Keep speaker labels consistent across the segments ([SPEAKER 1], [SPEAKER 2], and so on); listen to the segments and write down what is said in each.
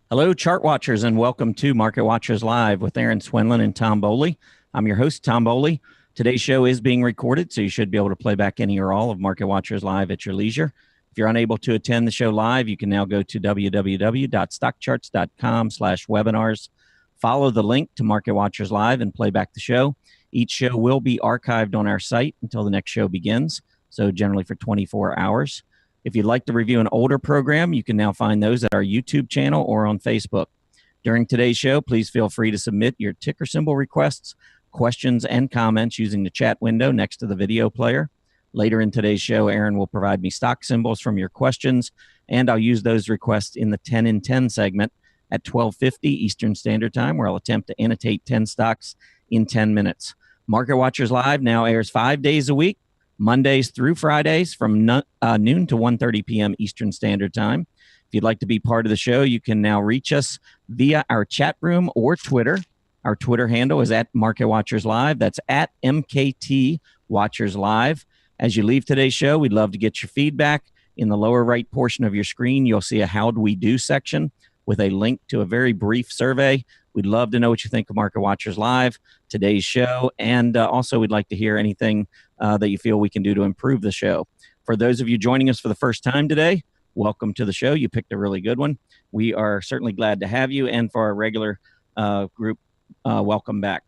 [SPEAKER 1] Hello, chart watchers, and welcome to Market Watchers Live with Aaron Swinlin and Tom Bowley. I'm your host, Tom Bowley. Today's show is being recorded, so you should be able to play back any or all of Market Watchers Live at your leisure. If you're unable to attend the show live, you can now go to www.stockcharts.com/webinars. Follow the link to Market Watchers Live and play back the show. Each show will be archived on our site until the next show begins, so generally for 24 hours. If you'd like to review an older program, you can now find those at our YouTube channel or on Facebook. During today's show, please feel free to submit your ticker symbol requests, questions, and comments using the chat window next to the video player. Later in today's show, Aaron will provide me stock symbols from your questions, and I'll use those requests in the 10 in 10 segment at 12:50 Eastern Standard Time, where I'll attempt to annotate 10 stocks in 10 minutes. Market Watchers Live now airs 5 days a week, Mondays through Fridays from noon to 1:30 p.m. Eastern Standard Time. If you'd like to be part of the show, you can now reach us via our chat room or Twitter. Our Twitter handle is at Market Watchers Live. That's at MKT Watchers Live. As you leave today's show, we'd love to get your feedback. In the lower right portion of your screen, you'll see a How Do We Do section with a link to a very brief survey. We'd love to know what you think of Market Watchers Live, today's show, and also we'd like to hear anything that you feel we can do to improve the show. For those of you joining us for the first time today, welcome to the show. You picked a really good one. We are certainly glad to have you, and for our regular group, welcome back.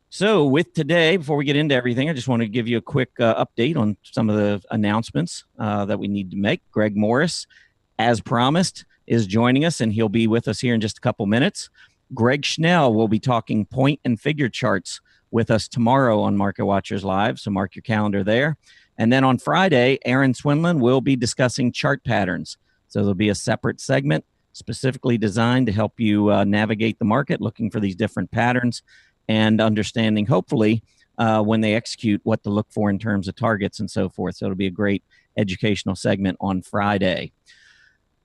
[SPEAKER 1] So with today, before we get into everything, I just want to give you a quick update on some of the announcements that we need to make. Greg Morris, as promised, is joining us, and he'll be with us here in just a couple minutes. Greg Schnell will be talking point and figure charts with us tomorrow on Market Watchers Live, so mark your calendar there. And then on Friday, Aaron Swinlin will be discussing chart patterns. So there'll be a separate segment specifically designed to help you navigate the market, looking for these different patterns and understanding, hopefully, when they execute, what to look for in terms of targets and so forth. So it'll be a great educational segment on Friday.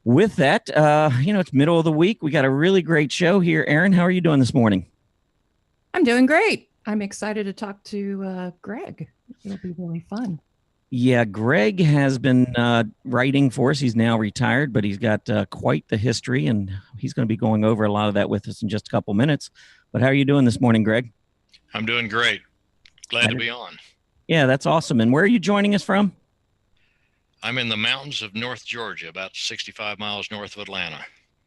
[SPEAKER 1] With that, it's middle of the week. We got a really great show here. Aaron, how are you doing this morning?
[SPEAKER 2] I'm doing great. I'm excited to talk to Greg. It'll be really fun.
[SPEAKER 1] Yeah, Greg has been writing for us. He's now retired, but he's got quite the history, and he's going to be going over a lot of that with us in just a couple minutes. But how are you doing this morning, Greg?
[SPEAKER 3] I'm doing great. Glad to be on.
[SPEAKER 1] Yeah, that's awesome. And where are you joining us from?
[SPEAKER 3] I'm in the mountains of North Georgia, about 65 miles north of Atlanta.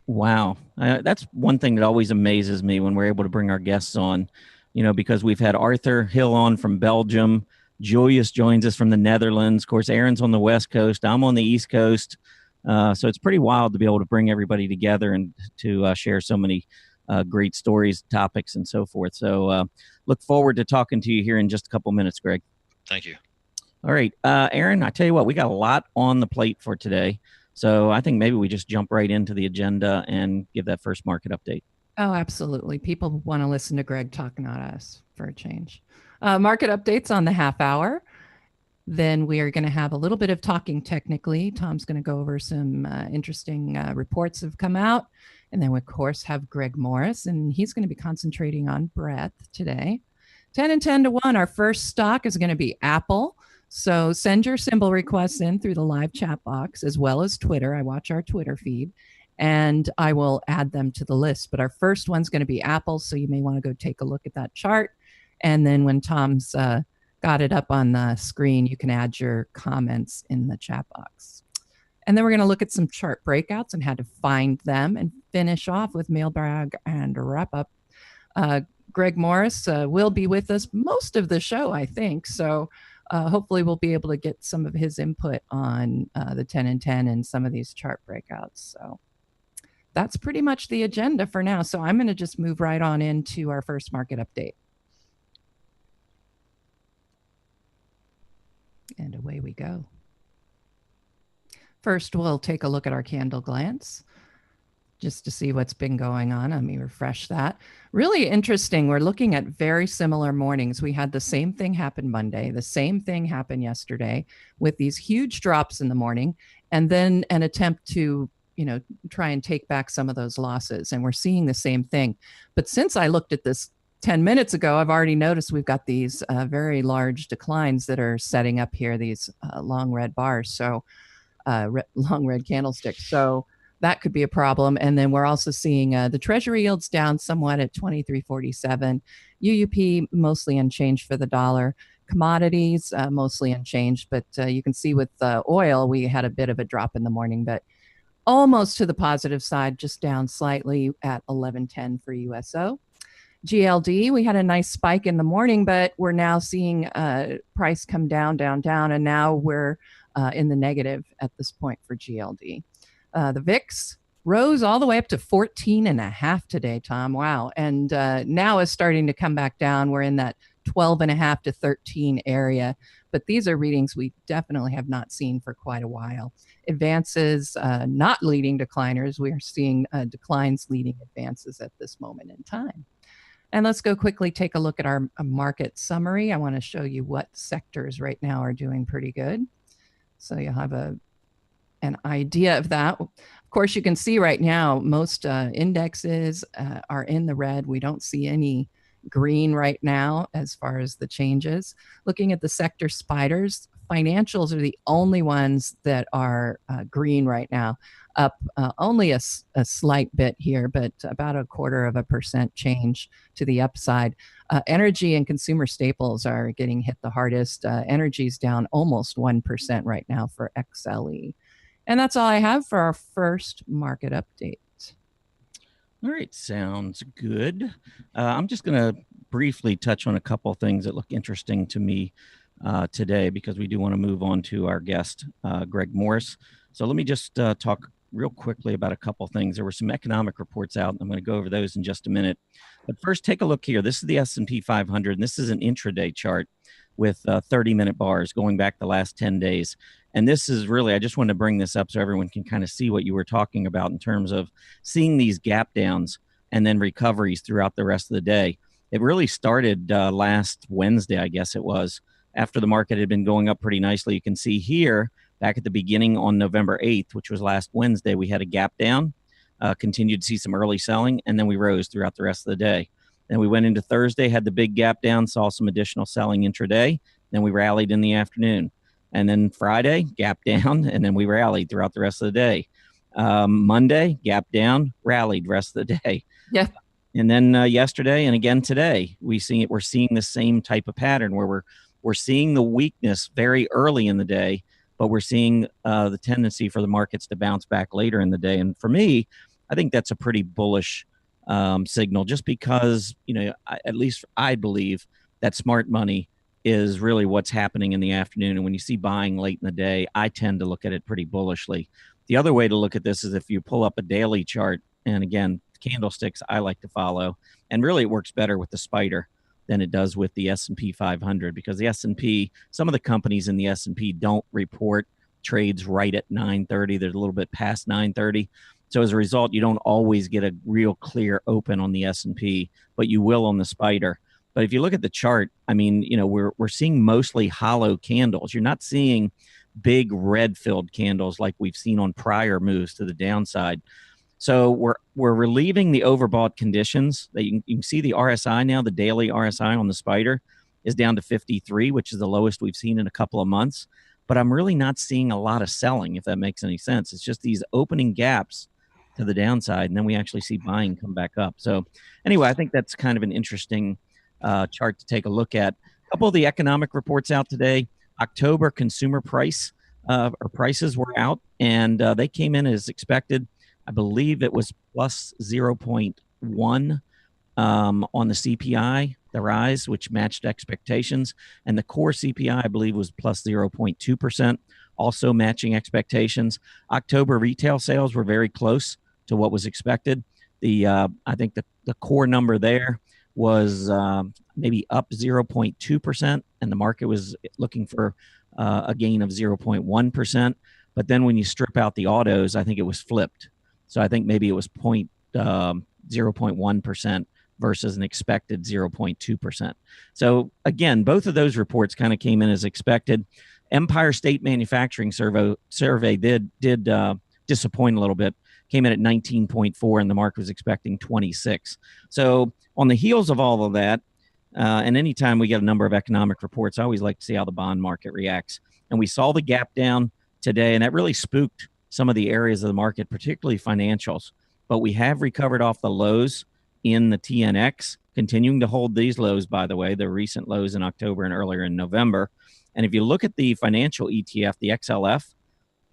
[SPEAKER 1] Wow. That's one thing that always amazes me when we're able to bring our guests on, because we've had Arthur Hill on from Belgium. Julius joins us from the Netherlands. Of course, Aaron's on the West Coast. I'm on the East Coast. So it's pretty wild to be able to bring everybody together and to share so many great stories, topics, and so forth. So look forward to talking to you here in just a couple minutes, Greg.
[SPEAKER 3] Thank you.
[SPEAKER 1] All right. Aaron, I tell you what, we got a lot on the plate for today. So I think maybe we just jump right into the agenda and give that first market update.
[SPEAKER 2] Oh, absolutely. People want to listen to Greg talk, not us, for a change. Market updates on the half hour. Then we are going to have a little bit of talking technically. Tom's going to go over some interesting reports that have come out. And then we, of course, have Greg Morris, and he's going to be concentrating on breadth today. 10 and 10 to 1, our first stock is going to be Apple. So send your symbol requests in through the live chat box, as well as Twitter. I watch our Twitter feed, and I will add them to the list. But our first one's going to be Apple, so you may want to go take a look at that chart. And then when Tom's got it up on the screen, you can add your comments in the chat box. And then we're going to look at some chart breakouts and how to find them, and finish off with mailbag and wrap up. Greg Morris will be with us most of the show, I think. So hopefully we'll be able to get some of his input on the 10 and 10 and some of these chart breakouts. So that's pretty much the agenda for now. So I'm going to just move right on into our first market update. And away we go. First, we'll take a look at our candle glance just to see what's been going on. Let me refresh that. Really interesting. We're looking at very similar mornings. We had the same thing happen Monday. The same thing happened yesterday with these huge drops in the morning, and then an attempt to try and take back some of those losses. And we're seeing the same thing. But since I looked at this 10 minutes ago, I've already noticed we've got these very large declines that are setting up here, these long red bars. So long red candlesticks. So that could be a problem. And then we're also seeing the treasury yields down somewhat at 23.47. UUP mostly unchanged for the dollar. Commodities mostly unchanged, but you can see with oil, we had a bit of a drop in the morning, but almost to the positive side, just down slightly at 11.10 for USO. GLD, we had a nice spike in the morning, but we're now seeing price come down, and now we're in the negative at this point for GLD. The VIX rose all the way up to 14.5 today, Tom. Wow. And now is starting to come back down. We're in that 12.5 to 13 area. But these are readings we definitely have not seen for quite a while. Advances not leading decliners. We are seeing declines leading advances at this moment in time. And let's go quickly take a look at our market summary. I want to show you what sectors right now are doing pretty good, so you'll have an idea of that. Of course, you can see right now most indexes are in the red. We don't see any green right now as far as the changes. Looking at the sector spiders, financials are the only ones that are green right now, up only a slight bit here, but about 0.25% change to the upside. Energy and consumer staples are getting hit the hardest. Energy's down almost 1% right now for XLE. And that's all I have for our first market update.
[SPEAKER 1] All right, sounds good. I'm just going to briefly touch on a couple of things that look interesting to me today, because we do want to move on to our guest, Greg Morris. So let me just talk real quickly about a couple of things. There were some economic reports out, and I'm going to go over those in just a minute. But first, take a look here. This is the S&P 500, and this is an intraday chart with 30-minute bars going back the last 10 days. And this is really, I just wanted to bring this up so everyone can kind of see what you were talking about in terms of seeing these gap downs and then recoveries throughout the rest of the day. It really started last Wednesday, I guess it was, after the market had been going up pretty nicely. You can see here, back at the beginning on November 8th, which was last Wednesday, we had a gap down, continued to see some early selling, and then we rose throughout the rest of the day. Then we went into Thursday, had the big gap down, saw some additional selling intraday, then we rallied in the afternoon. And then Friday, gap down, and then we rallied throughout the rest of the day. Monday, gap down, rallied rest of the day.
[SPEAKER 2] Yeah.
[SPEAKER 1] And then yesterday and again today, we're seeing the same type of pattern where we're seeing the weakness very early in the day, but we're seeing the tendency for the markets to bounce back later in the day. And for me, I think that's a pretty bullish signal, just because, at least I believe that smart money is really what's happening in the afternoon. And when you see buying late in the day, I tend to look at it pretty bullishly. The other way to look at this is if you pull up a daily chart, and again, candlesticks I like to follow, and really it works better with the spider than it does with the S&P 500, because the S&P, some of the companies in the S&P don't report trades right at 9:30. They're a little bit past 9:30. So as a result, you don't always get a real clear open on the S&P, but you will on the spider. But if you look at the chart, I mean, we're seeing mostly hollow candles. You're not seeing big red-filled candles like we've seen on prior moves to the downside. So we're relieving the overbought conditions. That you can see the RSI now, the daily RSI on the spider is down to 53, which is the lowest we've seen in a couple of months. But I'm really not seeing a lot of selling, if that makes any sense. It's just these opening gaps to the downside, and then we actually see buying come back up. So anyway, I think that's kind of an interesting chart to take a look at. A couple of the economic reports out today. October consumer prices were out, and they came in as expected. I believe it was plus 0.1 on the CPI, the rise, which matched expectations. And the core CPI, I believe, was plus 0.2%, also matching expectations. October retail sales were very close to what was expected. I think the core number there was maybe up 0.2%, and the market was looking for a gain of 0.1%. But then when you strip out the autos, I think it was flipped. So I think maybe it was 0.1% versus an expected 0.2%. So again, both of those reports kind of came in as expected. Empire State Manufacturing Survey did disappoint a little bit. came in at 19.4, and the market was expecting 26. So on the heels of all of that, and anytime we get a number of economic reports, I always like to see how the bond market reacts. And we saw the gap down today, and that really spooked some of the areas of the market, particularly financials. But we have recovered off the lows in the TNX, continuing to hold these lows, by the way, the recent lows in October and earlier in November. And if you look at the financial ETF, the XLF,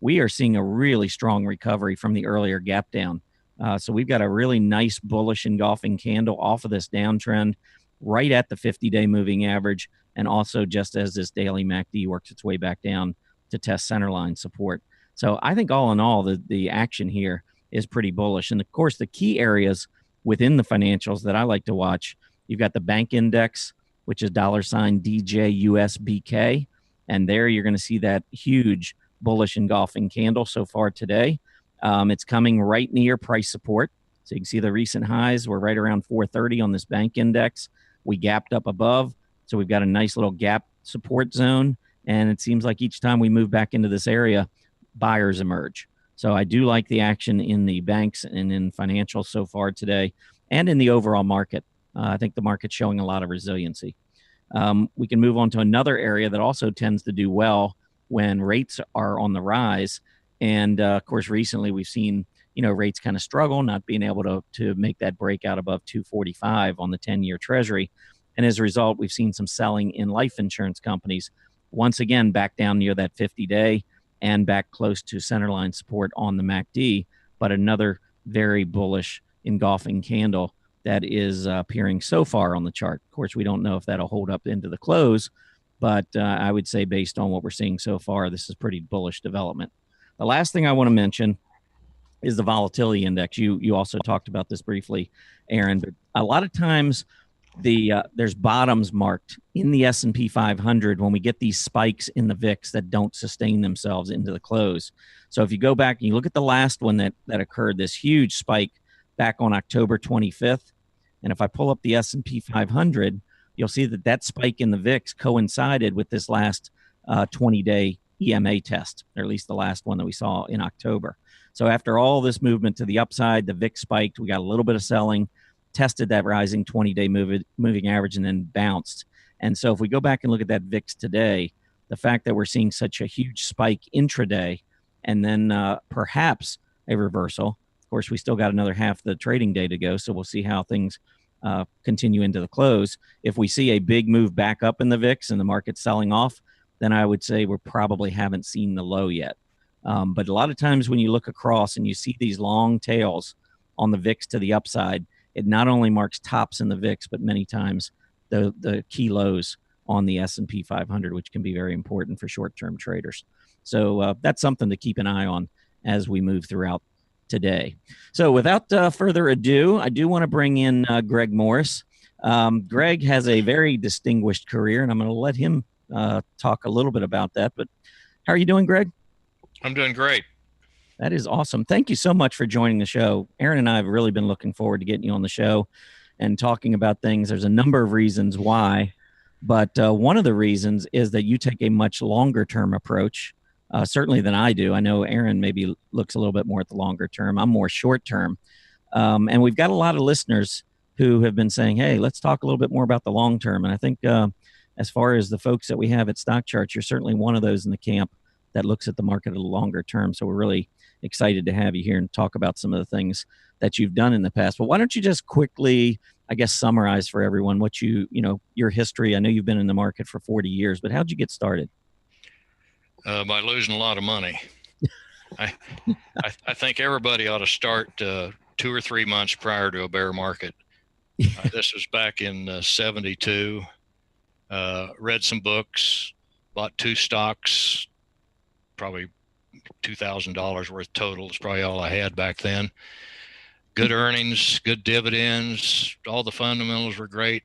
[SPEAKER 1] we are seeing a really strong recovery from the earlier gap down. So we've got a really nice bullish engulfing candle off of this downtrend right at the 50-day moving average, and also just as this daily MACD works its way back down to test centerline support. So I think all in all, the action here is pretty bullish. And of course, the key areas within the financials that I like to watch, you've got the bank index, which is $DJUSBK. And there you're going to see that huge bullish engulfing candle so far today. It's coming right near price support. So you can see the recent highs were right around 430 on this bank index. We gapped up above. So we've got a nice little gap support zone. And it seems like each time we move back into this area, buyers emerge. So I do like the action in the banks and in financials so far today, and in the overall market. I think the market's showing a lot of resiliency. We can move on to another area that also tends to do well when rates are on the rise. And of course, recently we've seen rates kind of struggle, not being able to make that breakout above 245 on the 10-year Treasury. And as a result, we've seen some selling in life insurance companies, once again back down near that 50-day and back close to centerline support on the MACD, but another very bullish engulfing candle that is appearing so far on the chart. Of course, we don't know if that'll hold up into the close, but I would say based on what we're seeing so far, this is pretty bullish development. The last thing I want to mention is the volatility index. You also talked about this briefly, Aaron, but a lot of times there's bottoms marked in the S&P 500 when we get these spikes in the VIX that don't sustain themselves into the close. So if you go back and you look at the last one that occurred, this huge spike back on October 25th, and if I pull up the S&P 500, you'll see that spike in the VIX coincided with this last 20-day EMA test, or at least the last one that we saw in October. So after all this movement to the upside, the VIX spiked, we got a little bit of selling, tested that rising 20-day moving average, and then bounced. And so if we go back and look at that VIX today, the fact that we're seeing such a huge spike intraday and then perhaps a reversal. Of course, we still got another half the trading day to go, so we'll see how things continue into the close. If we see a big move back up in the VIX and the market's selling off, then I would say we probably haven't seen the low yet. But a lot of times when you look across and you see these long tails on the VIX to the upside, it not only marks tops in the VIX, but many times the key lows on the S&P 500, which can be very important for short-term traders. So that's something to keep an eye on as we move throughout today. So without further ado, I do want to bring in Greg Morris. Greg has a very distinguished career, and I'm going to let him talk a little bit about that. But how are you doing, Greg?
[SPEAKER 3] I'm doing great.
[SPEAKER 1] That is awesome. Thank you so much for joining the show. Aaron and I have really been looking forward to getting you on the show and talking about things. There's a number of reasons why, but one of the reasons is that you take a much longer term approach, certainly than I do. I know Aaron maybe looks a little bit more at the longer term. I'm more short term. And we've got a lot of listeners who have been saying, hey, let's talk a little bit more about the long term. And I think as far as the folks that we have at Stock Charts, you're certainly one of those in the camp that looks at the market at a longer term. So we're really excited to have you here and talk about some of the things that you've done in the past. But why don't you just quickly, I guess, summarize for everyone what your history. I know you've been in the market for 40 years, but how'd you get started?
[SPEAKER 3] By losing a lot of money. I think everybody ought to start 2 or 3 months prior to a bear market. This was back in 72. Read some books, bought 2 stocks, probably $2,000 worth total is probably all I had back then. Good earnings, good dividends, all the fundamentals were great.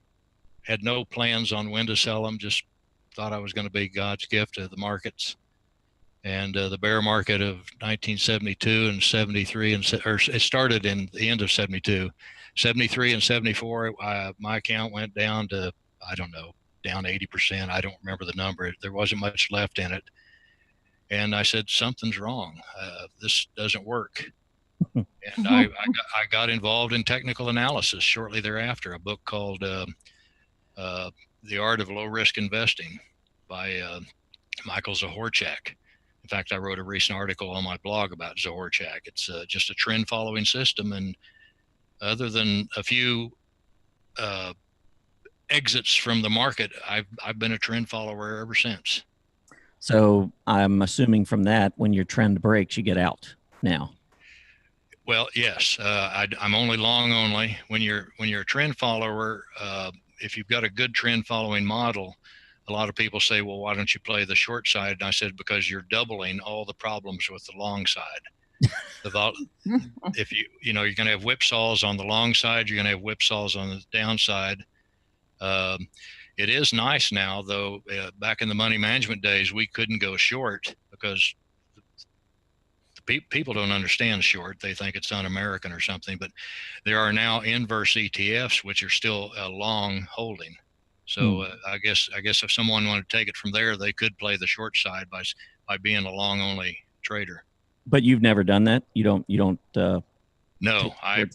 [SPEAKER 3] Had no plans on when to sell them, just thought I was going to be God's gift to the markets. And the bear market of 1972 and 73, or it started in the end of 72, 73 and 74, my account went down to, I don't know, down 80%. I don't remember the number. There wasn't much left in it. And I said, something's wrong. This doesn't work. And I got involved in technical analysis shortly thereafter. A book called The Art of Low Risk Investing by Michael Zahorchak. In fact, I wrote a recent article on my blog about Zahorchak. It's just a trend following system. And other than a few exits from the market, I've been a trend follower ever since.
[SPEAKER 1] So I'm assuming from that, when your trend breaks, you get out now.
[SPEAKER 3] Well, yes, I'm only long only. When you're a trend follower, if you've got a good trend following model, a lot of people say, well, why don't you play the short side? And I said, because you're doubling all the problems with the long side. If you're going to have whipsaws on the long side, you're going to have whipsaws on the downside. It is nice now, though. Back in the money management days, we couldn't go short because people don't understand short. They think it's un-American or something, but there are now inverse ETFs, which are still a long holding. So I guess if someone wanted to take it from there, they could play the short side by being a long only trader.
[SPEAKER 1] But you've never done that. You don't.
[SPEAKER 3] No, I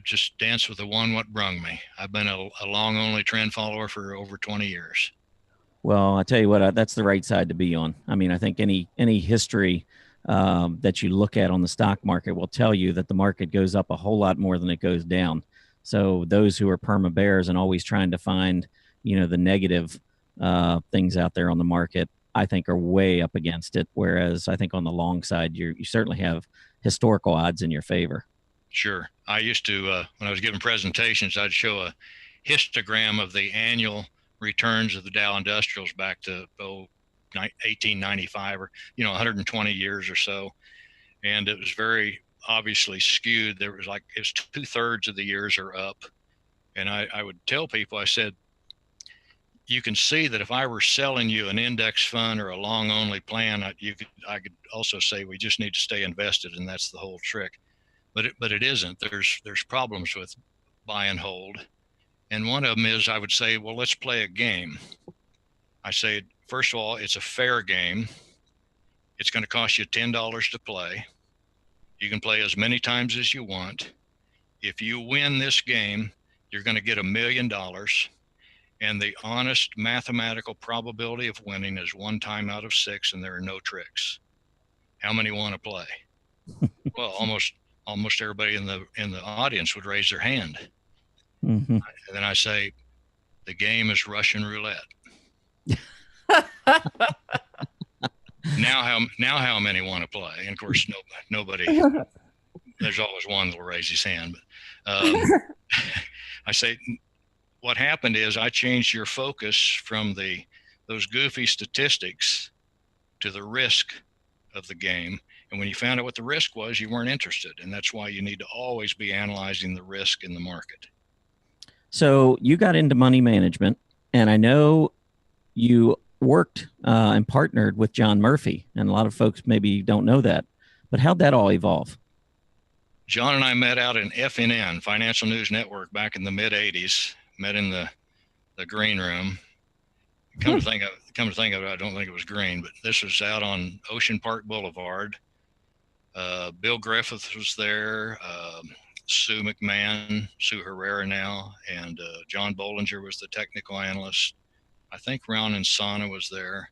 [SPEAKER 3] just danced with the one what brung me. I've been a long only trend follower for over 20 years.
[SPEAKER 1] Well, I tell you what, that's the right side to be on. I mean, I think any history that you look at on the stock market will tell you that the market goes up a whole lot more than it goes down. So those who are perma bears and always trying to find, the negative things out there on the market, I think are way up against it. Whereas I think on the long side, you certainly have historical odds in your favor.
[SPEAKER 3] Sure. I used to, when I was giving presentations, I'd show a histogram of the annual returns of the Dow Industrials back to 1895 or 120 years or so, and it was very obviously skewed. There was it was 2/3 of the years are up, and I would tell people, I said, you can see that if I were selling you an index fund or a long only plan, I could also say we just need to stay invested, and that's the whole trick. But it isn't. There's problems with buy and hold. And one of them is, I would say, well, let's play a game. I say, first of all, it's a fair game. It's going to cost you $10 to play. You can play as many times as you want. If you win this game, you're going to get $1 million. And the honest mathematical probability of winning is 1 time out of 6, and there are no tricks. How many want to play? Well, almost everybody in the audience would raise their hand. Mm-hmm. And then I say, the game is Russian roulette. Now how many want to play? And of course, nobody. There's always one that'll raise his hand. But I say, what happened is I changed your focus from those goofy statistics to the risk of the game. And when you found out what the risk was, you weren't interested. And that's why you need to always be analyzing the risk in the market.
[SPEAKER 1] So you got into money management, and I know you worked and partnered with John Murphy, and a lot of folks maybe don't know that. But how'd that all evolve?
[SPEAKER 3] John and I met out in FNN, Financial News Network, back in the mid-'80s. Met in the green room. Come to think of it, I don't think it was green, but this was out on Ocean Park Boulevard. Bill Griffith was there. Sue McMahon, Sue Herrera now, and John Bollinger was the technical analyst. I think Ron Insana was there.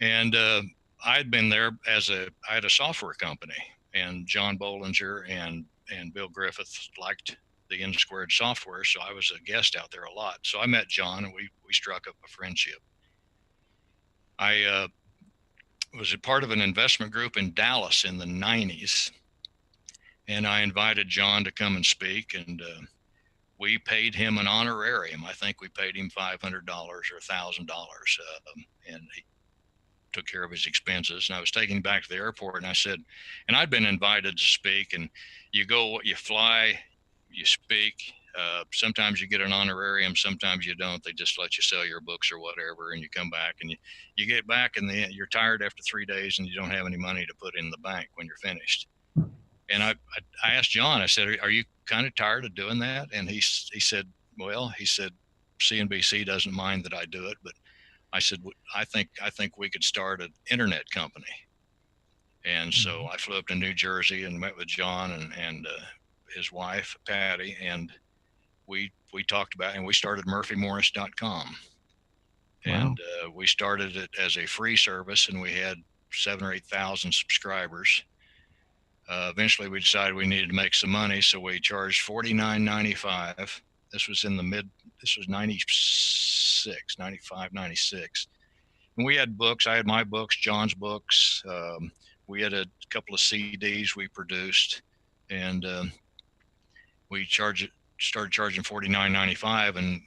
[SPEAKER 3] And I'd been there I had a software company, and John Bollinger and Bill Griffith liked the N-Squared software, so I was a guest out there a lot. So I met John, and we struck up a friendship. I was a part of an investment group in Dallas in the 90s. And I invited John to come and speak, and we paid him an honorarium. I think we paid him $500 or $1,000, and he took care of his expenses. And I was taking him back to the airport, and I said, and I'd been invited to speak, and you fly, you speak. Sometimes you get an honorarium, sometimes you don't. They just let you sell your books or whatever, and you come back, and you get back, and you're tired after 3 days, and you don't have any money to put in the bank when you're finished. And I asked John, I said, are you kind of tired of doing that? And he said, well, CNBC doesn't mind that I do it, but I said, I think we could start an internet company. And so I flew up to New Jersey and met with John and his wife, Patty, and we talked about, and we started murphymorris.com.
[SPEAKER 1] Wow.
[SPEAKER 3] And we started it as a free service, and we had 7,000 or 8,000 subscribers. Eventually we decided we needed to make some money, so we charged $49.95. This was this was 96, 95, 96. And we had books. I had my books, John's books. We had a couple of CDs we produced, and we started charging $49.95, and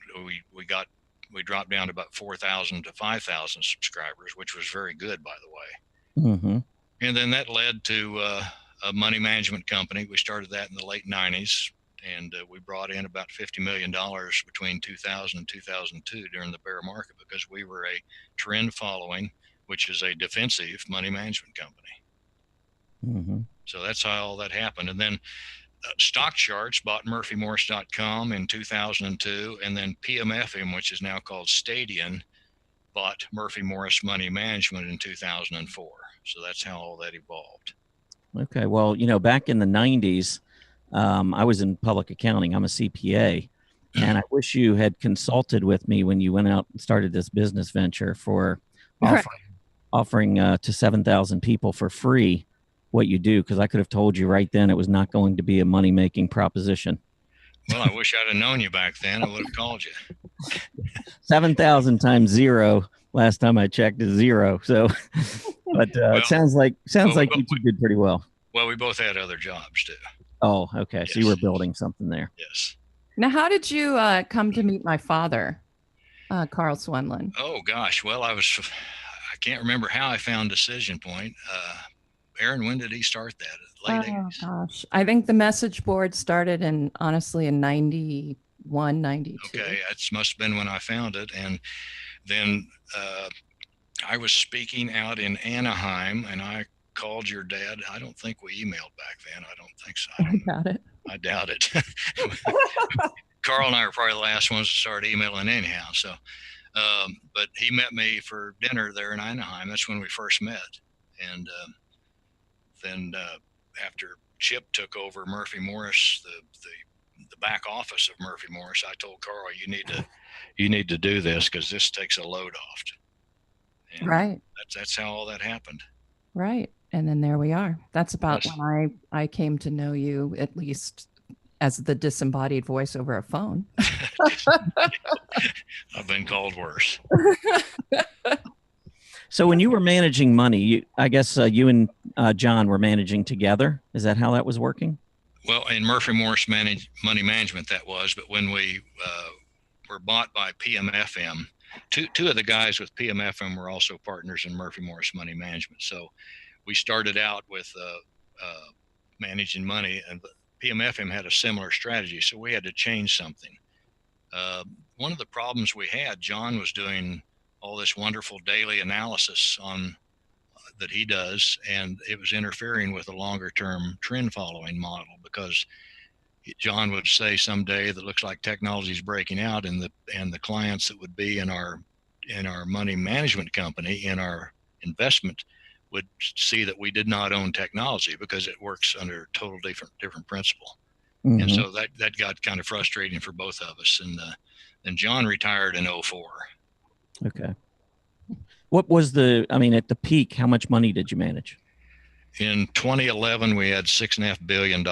[SPEAKER 3] we dropped down to about 4,000 to 5,000 subscribers, which was very good, by the way.
[SPEAKER 1] Mm-hmm.
[SPEAKER 3] And then that led to a money management company. We started that in the late 90s, and we brought in about $50 million between 2000 and 2002 during the bear market, because we were a trend following, which is a defensive money management company.
[SPEAKER 1] Mm-hmm.
[SPEAKER 3] So that's how all that happened. And then Stock Charts bought murphymorris.com in 2002, and then PMFM, which is now called Stadion, bought Murphy Morris Money Management in 2004. So that's how all that evolved.
[SPEAKER 1] Okay. Well, back in the 90s, I was in public accounting. I'm a CPA, and I wish you had consulted with me when you went out and started this business venture for offering to 7,000 people for free what you do, because I could have told you right then it was not going to be a money-making proposition.
[SPEAKER 3] Well, I wish I'd have known you back then. I would have called you.
[SPEAKER 1] 7,000 times zero. Last time I checked is zero. So, but it sounds like you two did pretty well.
[SPEAKER 3] Well, we both had other jobs too.
[SPEAKER 1] Oh, okay.
[SPEAKER 3] Yes.
[SPEAKER 1] So you were building something there.
[SPEAKER 3] Yes.
[SPEAKER 2] Now, how did you come to meet my father, Carl Swenlin?
[SPEAKER 3] Oh gosh. Well, I can't remember how I found Decision Point. Aaron, when did he start that? Late 80s?
[SPEAKER 2] Gosh. I think the message board started honestly in 91, 92.
[SPEAKER 3] Okay. That must have been when I found it. And then I was speaking out in Anaheim, and I called your dad. I don't think we emailed back then. I don't think so. I doubt it. Carl and I were probably the last ones to start emailing anyhow. So, but he met me for dinner there in Anaheim. That's when we first met. And then after Chip took over Murphy Morris, the back office of Murphy Morris, I told Carl, you need to do this, because this takes a load off. And
[SPEAKER 2] right.
[SPEAKER 3] That's how all that happened.
[SPEAKER 2] Right. And then there we are. That's about when I came to know you, at least as the disembodied voice over a phone.
[SPEAKER 3] I've been called worse.
[SPEAKER 1] So when you were managing money, I guess you and John were managing together. Is that how that was working?
[SPEAKER 3] Well, in Murphy Morris Money Management, that was. But when we were bought by PMFM, two of the guys with PMFM were also partners in Murphy Morris Money Management. So we started out with managing money, and PMFM had a similar strategy. So we had to change something. One of the problems we had, John was doing all this wonderful daily analysis on that he does, and it was interfering with a longer term trend following model, because John would say someday that looks like technology is breaking out, and the clients that would be in our money management company, in our investment, would see that we did not own technology, because it works under a total different principle. Mm-hmm. And so that got kind of frustrating for both of us. And then John retired in 2004.
[SPEAKER 1] Okay. What was at the peak, how much money did you manage?
[SPEAKER 3] In 2011, we had $6.5 billion.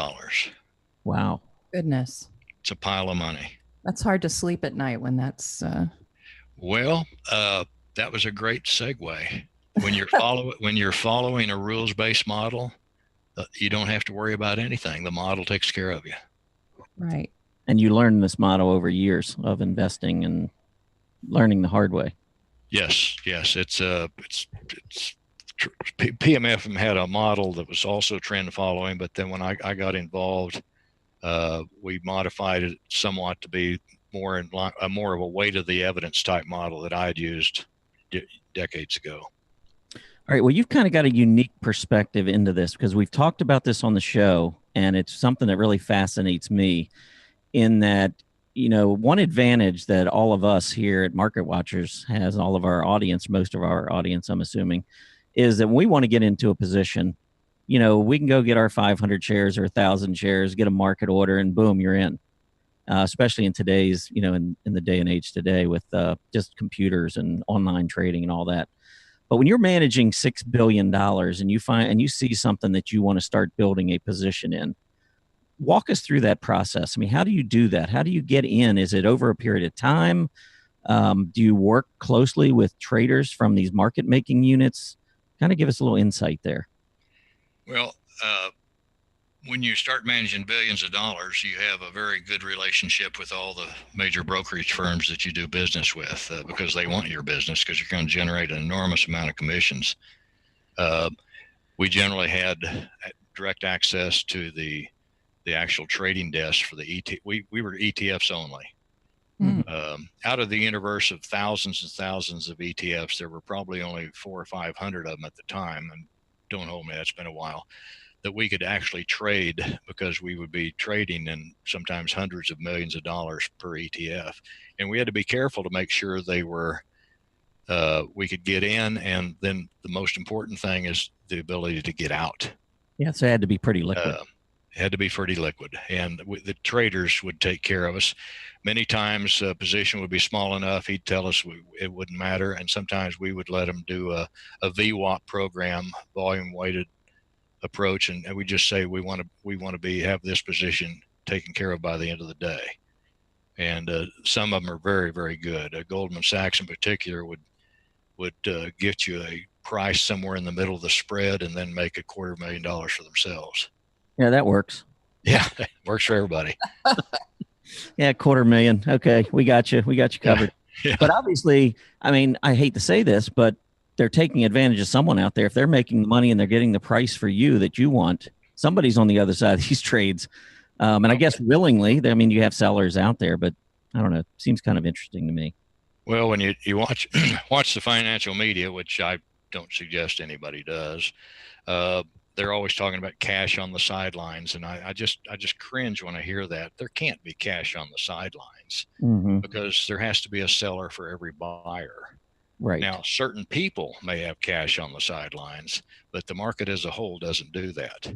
[SPEAKER 1] Wow.
[SPEAKER 2] Goodness.
[SPEAKER 3] It's a pile of money.
[SPEAKER 2] That's hard to sleep at night when that's.
[SPEAKER 3] Well, that was a great segue. When you're following a rules-based model, you don't have to worry about anything. The model takes care of you.
[SPEAKER 2] Right.
[SPEAKER 1] And you learned this model over years of investing and learning the hard way.
[SPEAKER 3] Yes. It's PMFM had a model that was also trend following, but then when I got involved, we modified it somewhat to be more of a weight of the evidence type model that I had used decades ago.
[SPEAKER 1] All right. Well, you've kind of got a unique perspective into this, because we've talked about this on the show, and it's something that really fascinates me, in that, one advantage that all of us here at Market Watchers has, all of our audience, most of our audience, I'm assuming, is that when we want to get into a position, we can go get our 500 shares or 1,000 shares, get a market order, and boom, you're in. Especially in today's, in the day and age today with just computers and online trading and all that. But when you're managing $6 billion and you see something that you want to start building a position in, walk us through that process. I mean, how do you do that? How do you get in? Is it over a period of time? Do you work closely with traders from these market making units? Kind of give us a little insight there.
[SPEAKER 3] Well, when you start managing billions of dollars, you have a very good relationship with all the major brokerage firms that you do business with because they want your business because you're going to generate an enormous amount of commissions. We generally had direct access to the actual trading desk for the ET. We were ETFs only. Out of the universe of thousands and thousands of ETFs, there were probably only 400 or 500 of them at the time. And don't hold me, that's been a while, that we could actually trade because we would be trading in sometimes hundreds of millions of dollars per ETF. And we had to be careful to make sure they were, we could get in. And then the most important thing is the ability to get out.
[SPEAKER 1] Yeah, so it had to be pretty liquid.
[SPEAKER 3] It had to be pretty liquid. And the traders would take care of us. Many times a position would be small enough, he'd tell us it wouldn't matter. And sometimes we would let him do a VWAP program, volume weighted approach, and we just say we want to have this position taken care of by the end of the day. And some of them are very, very good. Goldman Sachs in particular would get you a price somewhere in the middle of the spread and then make $250,000 for themselves.
[SPEAKER 1] Yeah, that works.
[SPEAKER 3] Yeah, it works for everybody.
[SPEAKER 1] Yeah, $250,000. Okay, we got you covered.
[SPEAKER 3] Yeah.
[SPEAKER 1] But obviously, I mean, I hate to say this, but they're taking advantage of someone out there. If they're making the money and they're getting the price for you that you want, somebody's on the other side of these trades. And I guess willingly, I mean, you have sellers out there, but I don't know. It seems kind of interesting to me.
[SPEAKER 3] Well, when you watch the financial media, which I don't suggest anybody does, they're always talking about cash on the sidelines. And I just cringe when I hear that. There can't be cash on the sidelines because there has to be a seller for every buyer.
[SPEAKER 1] Right.
[SPEAKER 3] Now, certain people may have cash on the sidelines, but the market as a whole doesn't do that.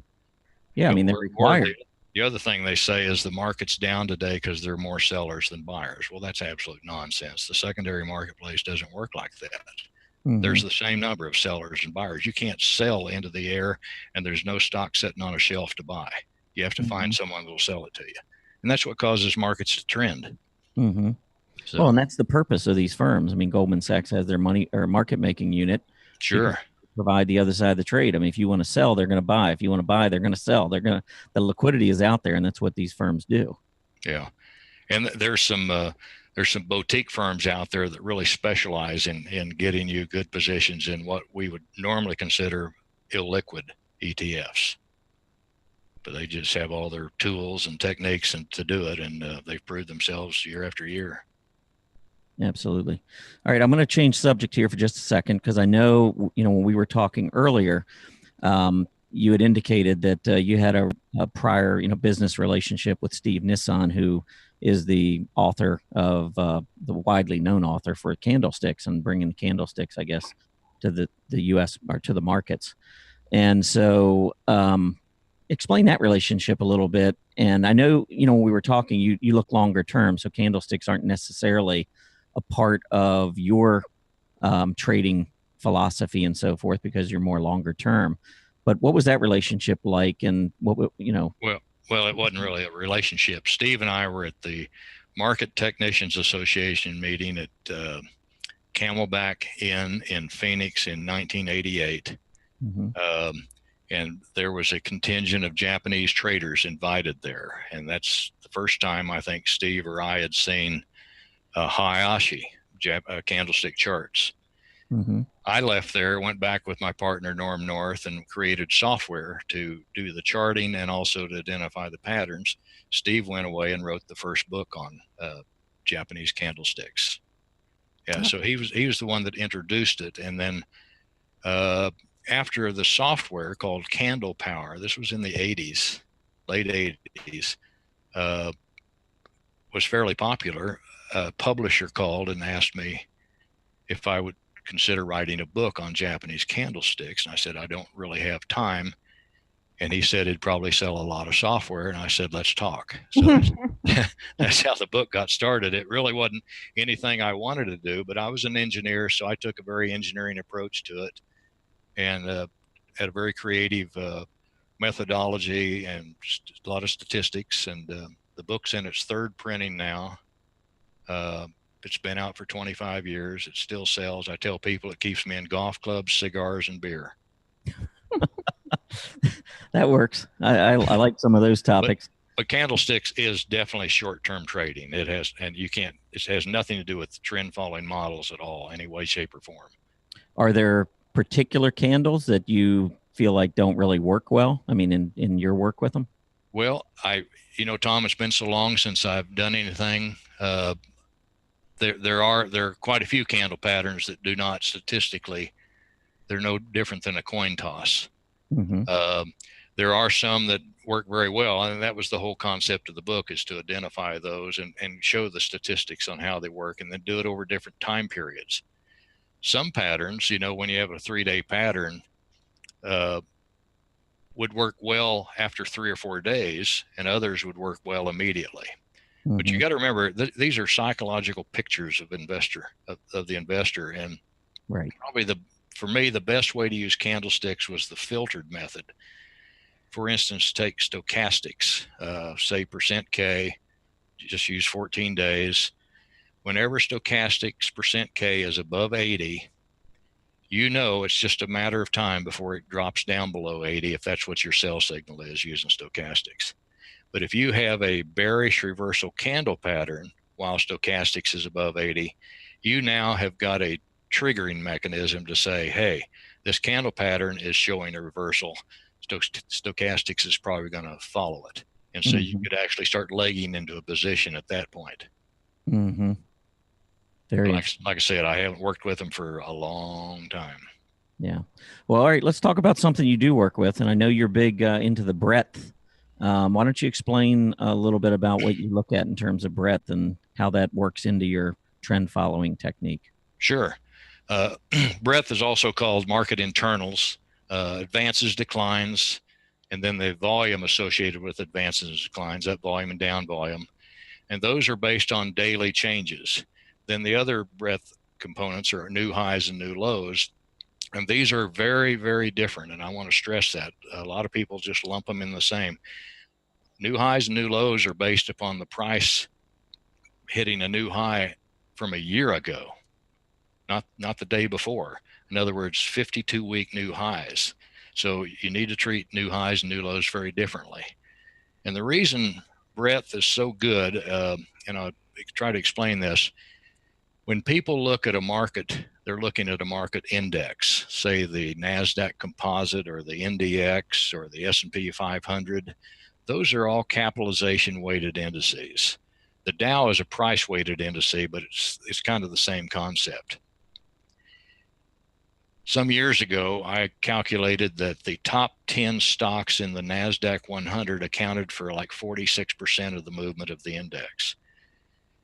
[SPEAKER 1] Yeah, I mean, they're required.
[SPEAKER 3] The other thing they say is the market's down today because there are more sellers than buyers. Well, that's absolute nonsense. The secondary marketplace doesn't work like that. There's the same number of sellers and buyers. You can't sell into the air and there's no stock sitting on a shelf to buy. You have to find someone who will sell it to you. And that's what causes markets to trend. So,
[SPEAKER 1] well, and that's the purpose of these firms. I mean, Goldman Sachs has their money or market making unit.
[SPEAKER 3] Sure.
[SPEAKER 1] Provide the other side of the trade. I mean, if you want to sell, they're going to buy. If you want to buy, they're going to sell. The liquidity is out there, and that's what these firms do.
[SPEAKER 3] Yeah. And there's some boutique firms out there that really specialize in getting you good positions in what we would normally consider illiquid ETFs. But they just have all their tools and techniques to do it, and they've proved themselves year after year.
[SPEAKER 1] Absolutely. All right, I'm going to change subject here for just a second because I know, when we were talking earlier, you had indicated that you had a prior, business relationship with Steve Nissan, who is the author of the widely known author for candlesticks and bringing candlesticks, I guess, to the U.S. or to the markets. And so explain that relationship a little bit. And I know, when we were talking, you look longer term, so candlesticks aren't necessarily a part of your trading philosophy and so forth because you're more longer term. But what was that relationship like? And what? Well,
[SPEAKER 3] it wasn't really a relationship. Steve and I were at the Market Technicians Association meeting at Camelback Inn in Phoenix in 1988. And there was a contingent of Japanese traders invited there. And that's the first time I think Steve or I had seen Hayashi candlestick charts. I left there, went back with my partner Norm North, and created software to do the charting and also to identify the patterns. Steve went away and wrote the first book on Japanese candlesticks. Yeah, so he was the one that introduced it, and then after the software called Candle Power, this was in the 80s, late 80s, was fairly popular. A publisher called and asked me if I would consider writing a book on Japanese candlesticks. And I said, I don't really have time. And he said he'd probably sell a lot of software. And I said, let's talk. So that's how the book got started. It really wasn't anything I wanted to do, but I was an engineer. So I took a very engineering approach to it, and had a very creative methodology and a lot of statistics. And the book's in its third printing now. It's been out for 25 years. It still sells. I tell people it keeps me in golf clubs, cigars, and beer.
[SPEAKER 1] That works. I like some of those topics.
[SPEAKER 3] But candlesticks is definitely short-term trading. It has, and you can't, it has nothing to do with trend following models at all, any way, shape, or form.
[SPEAKER 1] Are there particular candles that you feel like don't really work well? I mean, in your work with them?
[SPEAKER 3] Well, Tom, it's been so long since I've done anything. There are quite a few candle patterns that do not statistically, they're no different than a coin toss.
[SPEAKER 1] Mm-hmm.
[SPEAKER 3] There are some that work very well, and that was the whole concept of the book, is to identify those and show the statistics on how they work, and then do it over different time periods. Some patterns, when you have a 3-day pattern, would work well after 3 or 4 days, and others would work well immediately. Mm-hmm. But you got to remember, these are psychological pictures of the investor, and
[SPEAKER 1] right.
[SPEAKER 3] Probably for me, the best way to use candlesticks was the filtered method. For instance, take stochastics, say %K, just use 14 days. Whenever stochastics %K is above 80, it's just a matter of time before it drops down below 80, if that's what your sell signal is using stochastics. But if you have a bearish reversal candle pattern while stochastics is above 80, you now have got a triggering mechanism to say, hey, this candle pattern is showing a reversal. Stochastics is probably going to follow it. And so you could actually start legging into a position at that point.
[SPEAKER 1] Mm-hmm.
[SPEAKER 3] Like I said, I haven't worked with them for a long time.
[SPEAKER 1] Yeah. Well, all right, let's talk about something you do work with. And I know you're big into the breadth. Why don't you explain a little bit about what you look at in terms of breadth and how that works into your trend following technique?
[SPEAKER 3] Sure. Breadth is also called market internals, advances, declines, and then the volume associated with advances and declines, up volume and down volume. And those are based on daily changes. Then the other breadth components are new highs and new lows. And these are very, very different. And I want to stress that. A lot of people just lump them in the same. New highs and new lows are based upon the price hitting a new high from a year ago, not the day before. In other words, 52-week new highs. So you need to treat new highs and new lows very differently. And the reason breadth is so good, and I'll try to explain this. When people look at a market, they're looking at a market index, say the NASDAQ composite or the NDX or the S&P 500. Those are all capitalization weighted indices. The Dow is a price weighted indice, but it's kind of the same concept. Some years ago, I calculated that the top 10 stocks in the NASDAQ 100 accounted for like 46% of the movement of the index.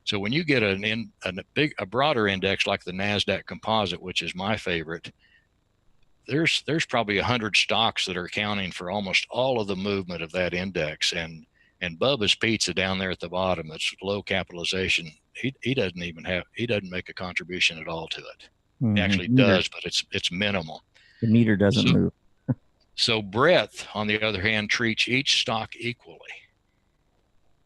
[SPEAKER 3] So when you get a broader index like the NASDAQ composite, which is my favorite, there's probably 100 stocks that are accounting for almost all of the movement of that index. And Bubba's Pizza down there at the bottom, that's low capitalization, he doesn't make a contribution at all to it.
[SPEAKER 1] Mm-hmm.
[SPEAKER 3] He actually does, but it's minimal.
[SPEAKER 1] The meter doesn't move.
[SPEAKER 3] So breadth, on the other hand, treats each stock equally.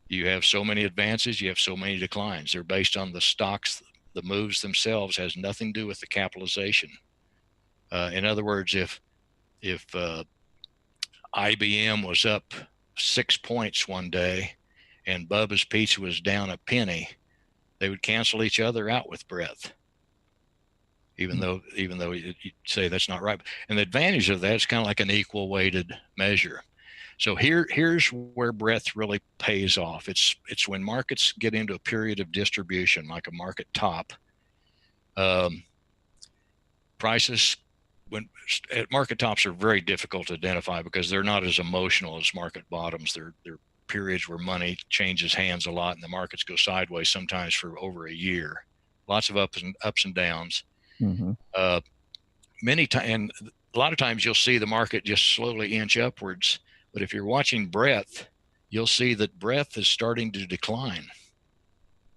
[SPEAKER 3] You have so many advances, you have so many declines. They're based on the stocks. The moves themselves has nothing to do with the capitalization. In other words, if IBM was up 6 points one day and Bubba's Pizza was down a penny, they would cancel each other out with breadth. Even though you say that's not right. And the advantage of that is kind of like an equal weighted measure. So here's where breadth really pays off. It's when markets get into a period of distribution, like a market top. Prices at market tops are very difficult to identify because they're not as emotional as market bottoms. They're periods where money changes hands a lot and the markets go sideways sometimes for over a year. Lots of ups and downs.
[SPEAKER 1] Mm-hmm.
[SPEAKER 3] And a lot of times you'll see the market just slowly inch upwards But if you're watching breadth, you'll see that breadth is starting to decline.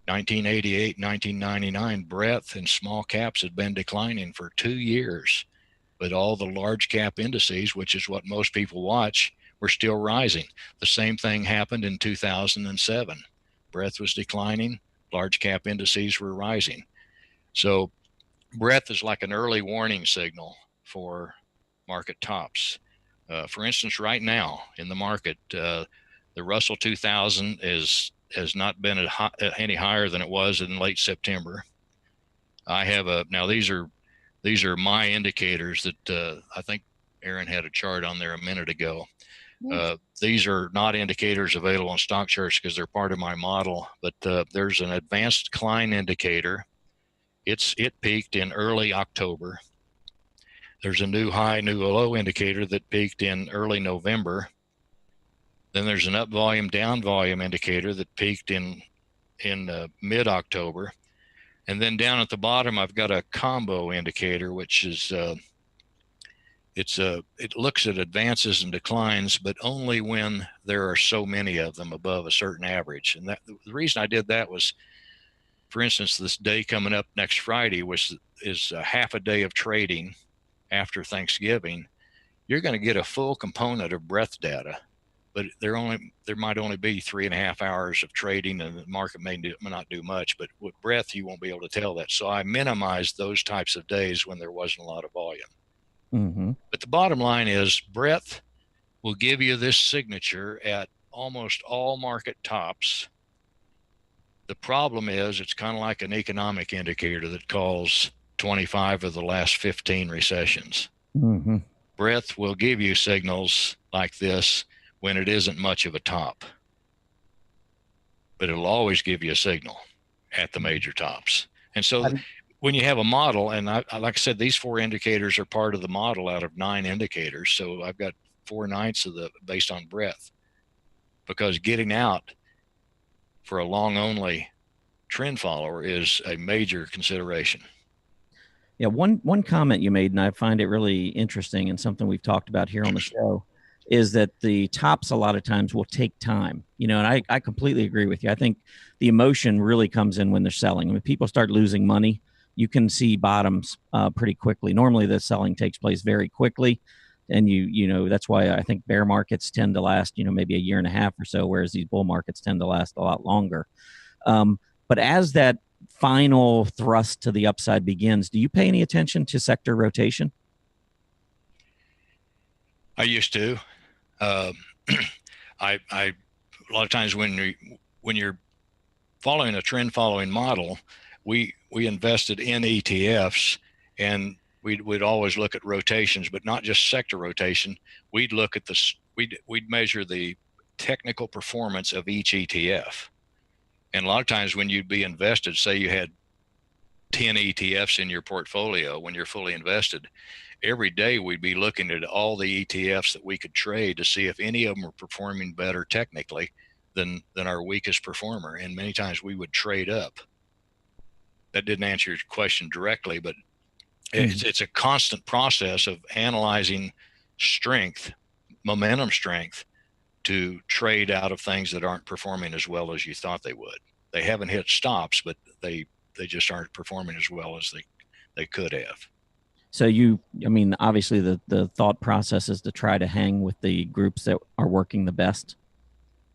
[SPEAKER 3] 1988, 1999, breadth and small caps had been declining for 2 years, but all the large cap indices, which is what most people watch, were still rising. The same thing happened in 2007. Breadth was declining, large cap indices were rising. So breadth is like an early warning signal for market tops. For instance, right now in the market, the Russell 2000 has not been any higher than it was in late September. I have now these are my indicators that I think Aaron had a chart on there a minute ago. These are not indicators available on StockCharts because they're part of my model, but there's an advanced Klein indicator. It peaked in early October. There's a new high, new low indicator that peaked in early November. Then there's an up volume, down volume indicator that peaked in mid-October. And then down at the bottom, I've got a combo indicator, which is it looks at advances and declines, but only when there are so many of them above a certain average. And the reason I did that was, for instance, this day coming up next Friday is a half a day of trading after Thanksgiving. You're going to get a full component of breadth data, but there might only be 3.5 hours of trading, and the market may not do much. But with breadth, you won't be able to tell that. So I minimized those types of days when there wasn't a lot of volume.
[SPEAKER 1] Mm-hmm.
[SPEAKER 3] But the bottom line is breadth will give you this signature at almost all market tops. The problem is it's kind of like an economic indicator that calls 25 of the last 15 recessions.
[SPEAKER 1] Mm-hmm.
[SPEAKER 3] Breadth will give you signals like this when it isn't much of a top, but it'll always give you a signal at the major tops. And so when you have a model, and like I said, these 4 indicators are part of the model out of 9 indicators. So I've got 4/9 of based on breadth, because getting out for a long only trend follower is a major consideration.
[SPEAKER 1] Yeah, one comment you made, and I find it really interesting and something we've talked about here on the show, is that the tops a lot of times will take time. And I completely agree with you. I think the emotion really comes in when they're selling. When people start losing money, you can see bottoms pretty quickly. Normally, the selling takes place very quickly, and that's why I think bear markets tend to last maybe a year and a half or so, whereas these bull markets tend to last a lot longer. But as that final thrust to the upside begins, do you pay any attention to sector rotation?
[SPEAKER 3] I used to. I a lot of times when you're following a trend following model, we invested in ETFs, and we'd always look at rotations, but not just sector rotation. We'd look at we'd measure the technical performance of each ETF. And a lot of times when you'd be invested, say you had 10 ETFs in your portfolio when you're fully invested, every day we'd be looking at all the ETFs that we could trade to see if any of them were performing better technically than our weakest performer. And many times we would trade up. That didn't answer your question directly, but it's a constant process of analyzing strength, momentum strength, to trade out of things that aren't performing as well as you thought they would. They haven't hit stops, but they just aren't performing as well as they could have.
[SPEAKER 1] So obviously the thought process is to try to hang with the groups that are working the best.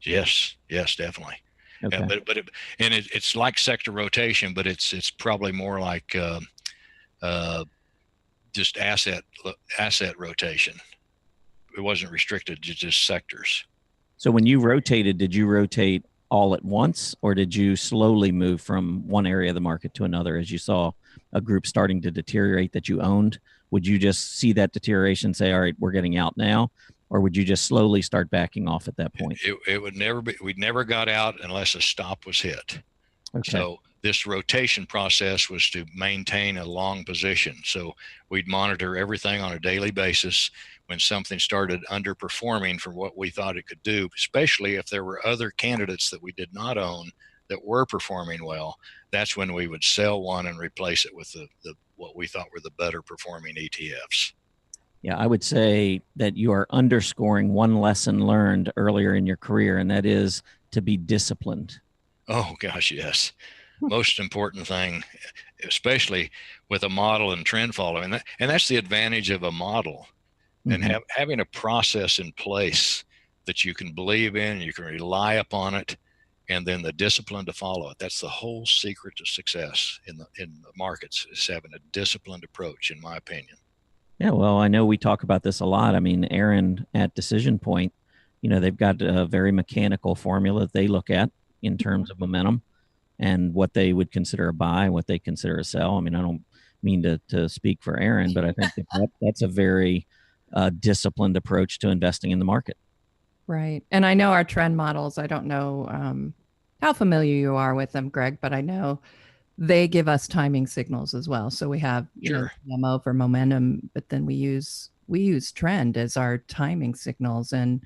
[SPEAKER 3] Yes, definitely. Okay. It's like sector rotation, but it's probably more like just asset rotation. It wasn't restricted to just sectors.
[SPEAKER 1] So when you rotated, did you rotate all at once, or did you slowly move from one area of the market to another as you saw a group starting to deteriorate that you owned? Would you just see that deterioration, say, all right, we're getting out now? Or would you just slowly start backing off at that point?
[SPEAKER 3] It would never be, we'd never got out unless a stop was hit. Okay. So this rotation process was to maintain a long position. So we'd monitor everything on a daily basis. When something started underperforming from what we thought it could do, especially if there were other candidates that we did not own that were performing well, that's when we would sell one and replace it with the what we thought were the better performing ETFs.
[SPEAKER 1] Yeah, I would say that you are underscoring one lesson learned earlier in your career, and that is to be disciplined.
[SPEAKER 3] Oh gosh, yes. Most important thing, especially with a model and trend following. And that's the advantage of a model and
[SPEAKER 1] Mhm.
[SPEAKER 3] having a process in place that you can believe in, you can rely upon it, and then the discipline to follow it. That's the whole secret to success in the markets, is having a disciplined approach, in my opinion.
[SPEAKER 1] Yeah, well, I know we talk about this a lot. I mean, Aaron at Decision Point, they've got a very mechanical formula that they look at in terms of momentum and what they would consider a buy and what they consider a sell. I mean, I don't mean to speak for Aaron, but I think that's a very disciplined approach to investing in the market.
[SPEAKER 2] Right. And I know our trend models, I don't know how familiar you are with them, Greg, but I know they give us timing signals as well. So we have,
[SPEAKER 3] Sure.
[SPEAKER 2] demo for momentum, but then we use trend as our timing signals. And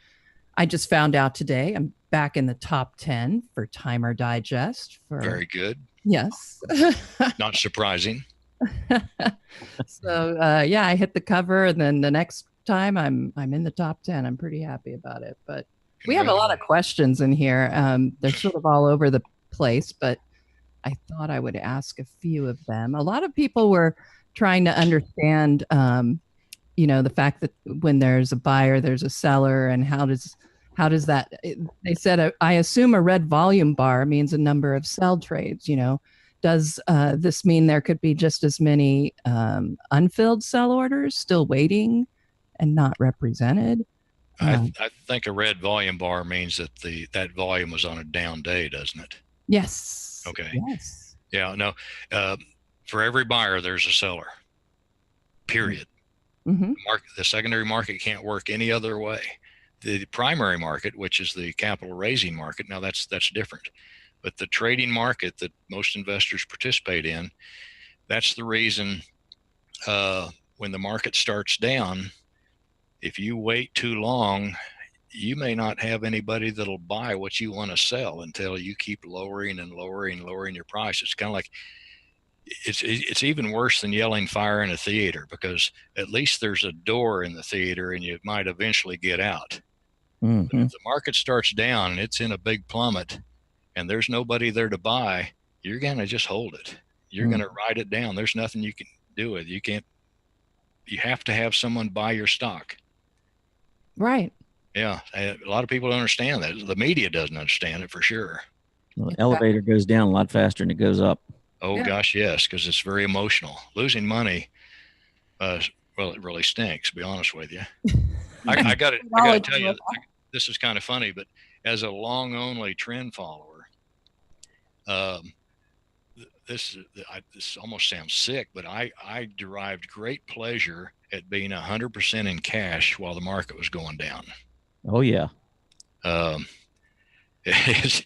[SPEAKER 2] I just found out today I'm back in the top 10 for Timer Digest for
[SPEAKER 3] Very good.
[SPEAKER 2] Yes.
[SPEAKER 3] Not surprising.
[SPEAKER 2] So yeah, I hit the cover, and then the next time I'm in the top 10. I'm pretty happy about it. But we have a lot of questions in here. They're sort of all over the place, but I thought I would ask a few of them. A lot of people were trying to understand, the fact that when there's a buyer, there's a seller, and how does that? They said, I assume a red volume bar means a number of sell trades. Does this mean there could be just as many unfilled sell orders still waiting and not represented?
[SPEAKER 3] I think a red volume bar means that that volume was on a down day, doesn't it?
[SPEAKER 2] Yes.
[SPEAKER 3] Okay.
[SPEAKER 2] Yes.
[SPEAKER 3] Yeah. No. For every buyer, there's a seller. Period.
[SPEAKER 2] Mm-hmm.
[SPEAKER 3] The secondary market can't work any other way. The primary market, which is the capital raising market, now that's different. But the trading market that most investors participate in, that's the reason when the market starts down, if you wait too long, you may not have anybody that'll buy what you want to sell until you keep lowering and lowering your price. It's kind of like it's even worse than yelling fire in a theater, because at least there's a door in the theater and you might eventually get out.
[SPEAKER 1] Mm-hmm.
[SPEAKER 3] But if the market starts down and it's in a big plummet and there's nobody there to buy, you're going to just hold it. You're going to write it down. There's nothing you can do with it. You have to have someone buy your stock.
[SPEAKER 2] Right.
[SPEAKER 3] Yeah. A lot of people don't understand that. The media doesn't understand it, for sure.
[SPEAKER 1] Well, the elevator goes down a lot faster than it goes up.
[SPEAKER 3] Oh, yeah. Gosh, yes, because it's very emotional. Losing money, well, it really stinks, to be honest with you. I got to tell you, this is kind of funny, but as a long only trend follower, this almost sounds sick, but I derived great pleasure at being 100% in cash while the market was going down.
[SPEAKER 1] Oh yeah.
[SPEAKER 3] It's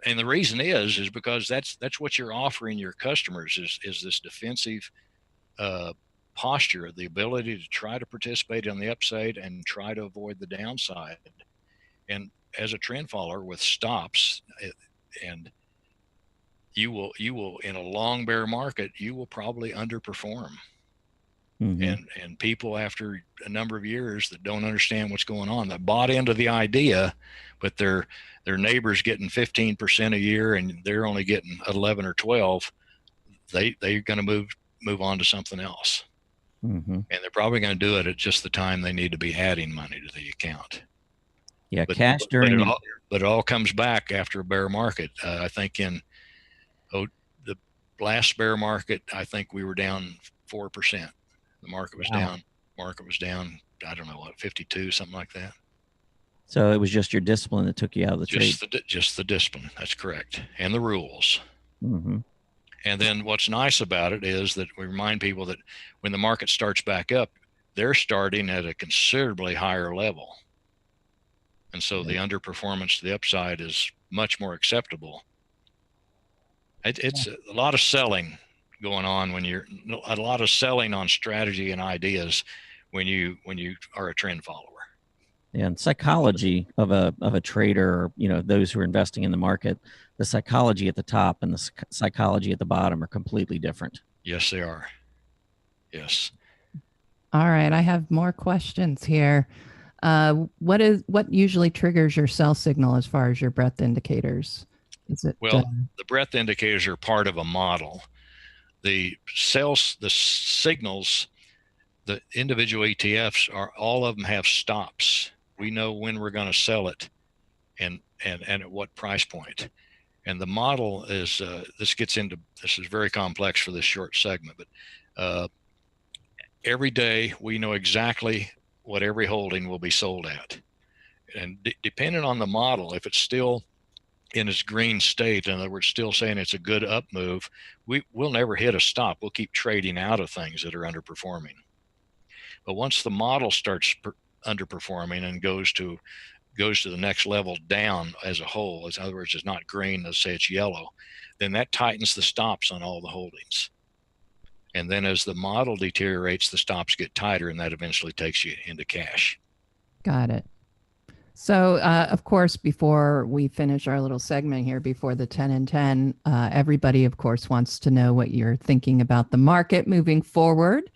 [SPEAKER 3] and the reason is because that's what you're offering your customers is this defensive posture, the ability to try to participate on the upside and try to avoid the downside. And as a trend follower with stops, and you will in a long bear market, you will probably underperform. Mm-hmm. And people after a number of years that don't understand what's going on, that bought into the idea, but their neighbor's getting 15% a year and they're only getting 11 or 12, they're going to move on to something else. Mm-hmm. And they're probably going to do it at just the time they need to be adding money to the account.
[SPEAKER 1] Yeah, cash during
[SPEAKER 3] but it all comes back after a bear market. I think in the last bear market, I think we were down 4%. The market was down. Market was down. I don't know what, 52, something like that.
[SPEAKER 1] So it was just your discipline that took you out of the trade.
[SPEAKER 3] Just the discipline. That's correct, and the rules.
[SPEAKER 1] Mm-hmm.
[SPEAKER 3] And then what's nice about it is that we remind people that when the market starts back up, they're starting at a considerably higher level, and so the underperformance to the upside is much more acceptable. It's a lot of selling going on a lot of selling on strategy and ideas when you are a trend follower.
[SPEAKER 1] And psychology of a trader, those who are investing in the market, the psychology at the top and the psychology at the bottom are completely different.
[SPEAKER 3] Yes, they are. Yes.
[SPEAKER 2] All right, I have more questions here. What usually triggers your sell signal as far as your breadth indicators? Is it
[SPEAKER 3] Well, the breadth indicators are part of a model. The signals, the individual ETFs are all of them have stops. We know when we're going to sell it and at what price point. And the model is this is very complex for this short segment, but every day we know exactly what every holding will be sold at. And depending on the model, if it's still in its green state, in other words, still saying it's a good up move, we'll never hit a stop. We'll keep trading out of things that are underperforming. But once the model starts underperforming and goes to the next level down as a whole, in other words, it's not green, let's say it's yellow, then that tightens the stops on all the holdings. And then as the model deteriorates, the stops get tighter, and that eventually takes you into cash.
[SPEAKER 2] Got it. So, of course, before we finish our little segment here, before the 10 and 10, everybody, of course, wants to know what you're thinking about the market moving forward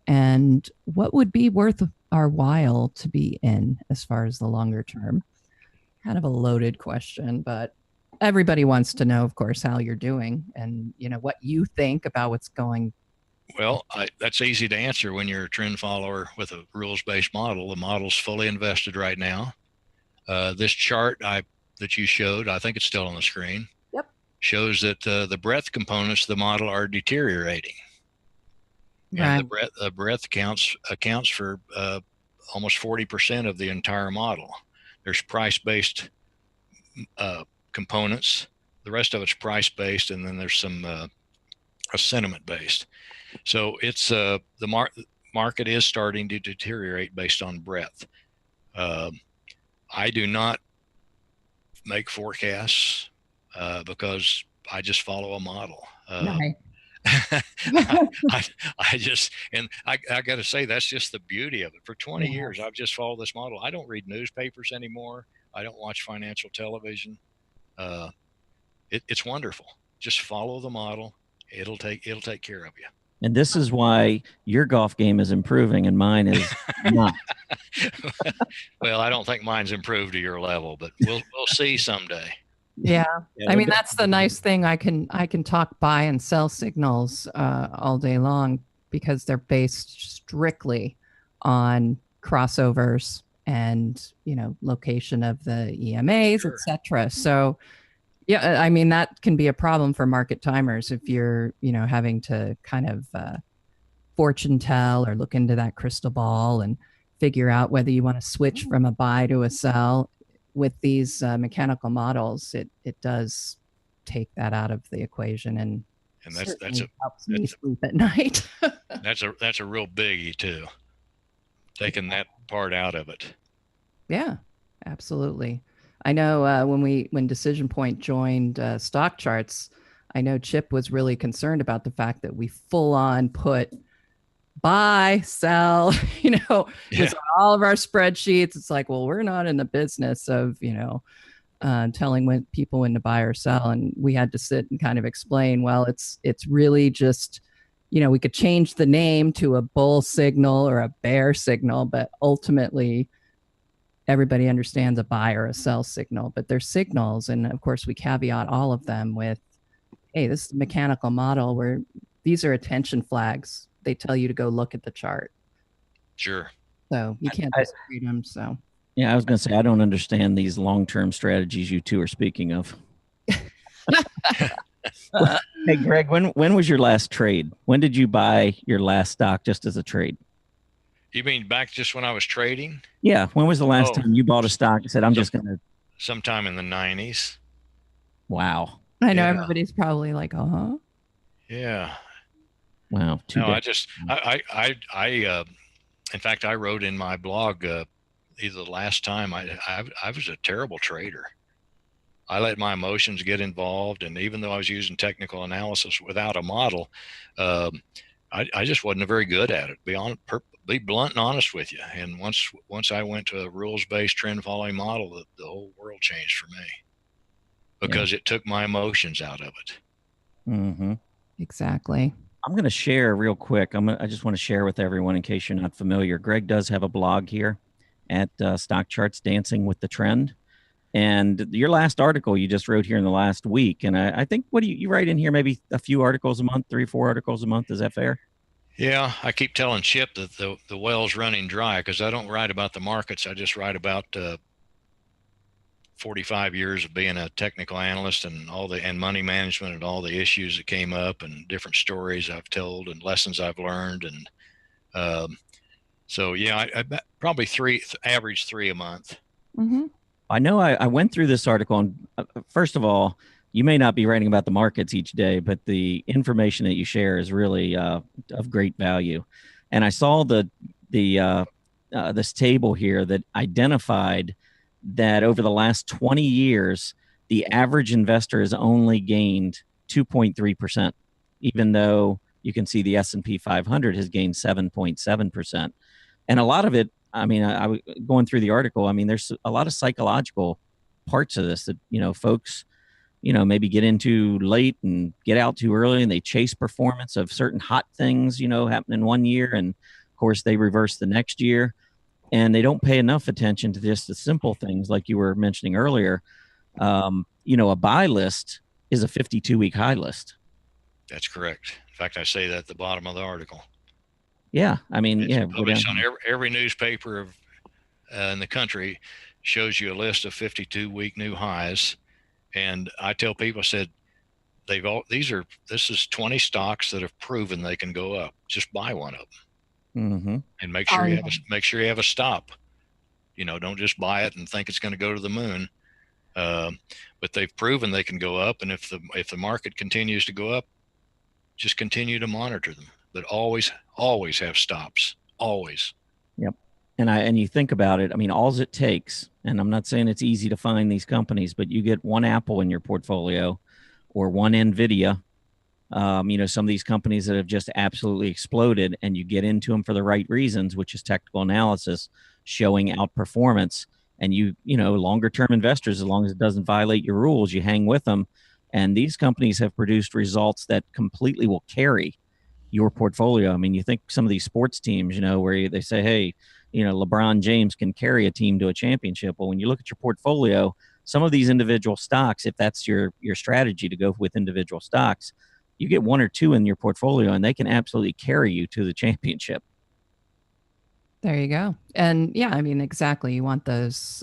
[SPEAKER 2] and what would be worth our while to be in as far as the longer term. Kind of a loaded question, but everybody wants to know, of course, how you're doing and, what you think about what's going.
[SPEAKER 3] Well, that's easy to answer when you're a trend follower with a rules-based model. The model's fully invested right now. This chart that you showed, I think it's still on the screen.
[SPEAKER 2] Yep.
[SPEAKER 3] Shows that the breadth components of the model are deteriorating.
[SPEAKER 2] Right.
[SPEAKER 3] And the breadth accounts for almost 40% of the entire model. There's price-based components. The rest of it's price-based, and then there's some sentiment-based. So it's the market is starting to deteriorate based on breadth. I do not make forecasts because I just follow a model.
[SPEAKER 2] Right.
[SPEAKER 3] I got to say, that's just the beauty of it. For 20
[SPEAKER 2] Yes.
[SPEAKER 3] years, I've just followed this model. I don't read newspapers anymore. I don't watch financial television. It's wonderful. Just follow the model. It'll take care of you.
[SPEAKER 1] And this is why your golf game is improving and mine is not.
[SPEAKER 3] Well, I don't think mine's improved to your level, but we'll see someday.
[SPEAKER 2] Yeah. I mean, that's the nice thing. I can talk buy and sell signals all day long because they're based strictly on crossovers and, location of the EMAs,
[SPEAKER 3] Sure.
[SPEAKER 2] etc. So, yeah, I mean, that can be a problem for market timers if you're, having to kind of fortune tell or look into that crystal ball and figure out whether you want to switch from a buy to a sell. With these mechanical models, it does take that out of the equation, and that's helps me sleep at night.
[SPEAKER 3] That's a real biggie too. Taking that part out of it.
[SPEAKER 2] Yeah, absolutely. I know when Decision Point joined Stock Charts, I know Chip was really concerned about the fact that we full on put buy, sell,
[SPEAKER 3] Yeah.
[SPEAKER 2] on all of our spreadsheets. It's like, well, we're not in the business of, telling when people when to buy or sell. And we had to sit and kind of explain, well, it's really just, we could change the name to a bull signal or a bear signal, but ultimately everybody understands a buy or a sell signal, but they're signals. And of course we caveat all of them with, hey, this is a mechanical model where these are attention flags. They tell you to go look at the chart.
[SPEAKER 3] Sure.
[SPEAKER 2] So you can't just read them. So
[SPEAKER 1] yeah, I was going to say, I don't understand these long-term strategies you two are speaking of. Hey, Greg, when was your last trade? When did you buy your last stock just as a trade?
[SPEAKER 3] You mean back just when I was trading?
[SPEAKER 1] Yeah. When was the last time you bought a stock and said, I'm just going to?
[SPEAKER 3] Sometime in the 90s.
[SPEAKER 1] Wow.
[SPEAKER 2] I know everybody's probably like,
[SPEAKER 3] Yeah.
[SPEAKER 1] Wow.
[SPEAKER 3] In fact, I wrote in my blog either the last time I was a terrible trader. I let my emotions get involved, and even though I was using technical analysis without a model, I just wasn't very good at it. Be blunt and honest with you. And once I went to a rules-based trend following model, the whole world changed for me because it took my emotions out of it.
[SPEAKER 1] Mm-hmm.
[SPEAKER 2] exactly.
[SPEAKER 1] I'm going to share real quick. I just want to share with everyone in case you're not familiar. Greg does have a blog here at Stock Charts, Dancing with the Trend. And your last article you just wrote here in the last week, and I think, what do you write in here? Maybe a few articles a month, 3-4 articles a month. Is that fair?
[SPEAKER 3] Yeah, I keep telling Chip that the well's running dry because I don't write about the markets. I just write about 45 years of being a technical analyst and and money management and all the issues that came up and different stories I've told and lessons I've learned. And so, yeah, I probably average 3 a month.
[SPEAKER 2] Mm-hmm.
[SPEAKER 1] I know I went through this article, and first of all, you may not be writing about the markets each day, but the information that you share is really of great value. And I saw this table here that identified that over the last 20 years, the average investor has only gained 2.3%, even though you can see the S&P 500 has gained 7.7%. And a lot of it, I mean, I going through the article, I mean, there's a lot of psychological parts of this that, folks, maybe get into late and get out too early, and they chase performance of certain hot things, happening one year. And of course they reverse the next year, and they don't pay enough attention to just the simple things like you were mentioning earlier. A buy list is a 52-week high list.
[SPEAKER 3] That's correct. In fact, I say that at the bottom of the article.
[SPEAKER 1] Yeah, I mean,
[SPEAKER 3] it's published on every newspaper in the country, shows you a list of 52-week new highs. And I tell people, I said, this is 20 stocks that have proven they can go up. Just buy one of them,
[SPEAKER 1] mm-hmm.
[SPEAKER 3] and make sure you have a stop. Don't just buy it and think it's going to go to the moon. But they've proven they can go up, and if the market continues to go up, just continue to monitor them. But always have stops. Always.
[SPEAKER 1] Yep. And you think about it, I mean, all it takes, and I'm not saying it's easy to find these companies, but you get one Apple in your portfolio or one Nvidia, some of these companies that have just absolutely exploded, and you get into them for the right reasons, which is technical analysis showing outperformance. And longer term investors, as long as it doesn't violate your rules, you hang with them. And these companies have produced results that completely will carry your portfolio. I mean, you think some of these sports teams, where they say, hey, LeBron James can carry a team to a championship. Well, when you look at your portfolio, some of these individual stocks, if that's your strategy to go with individual stocks, you get one or two in your portfolio and they can absolutely carry you to the championship.
[SPEAKER 2] There you go. And yeah, I mean, exactly. You want those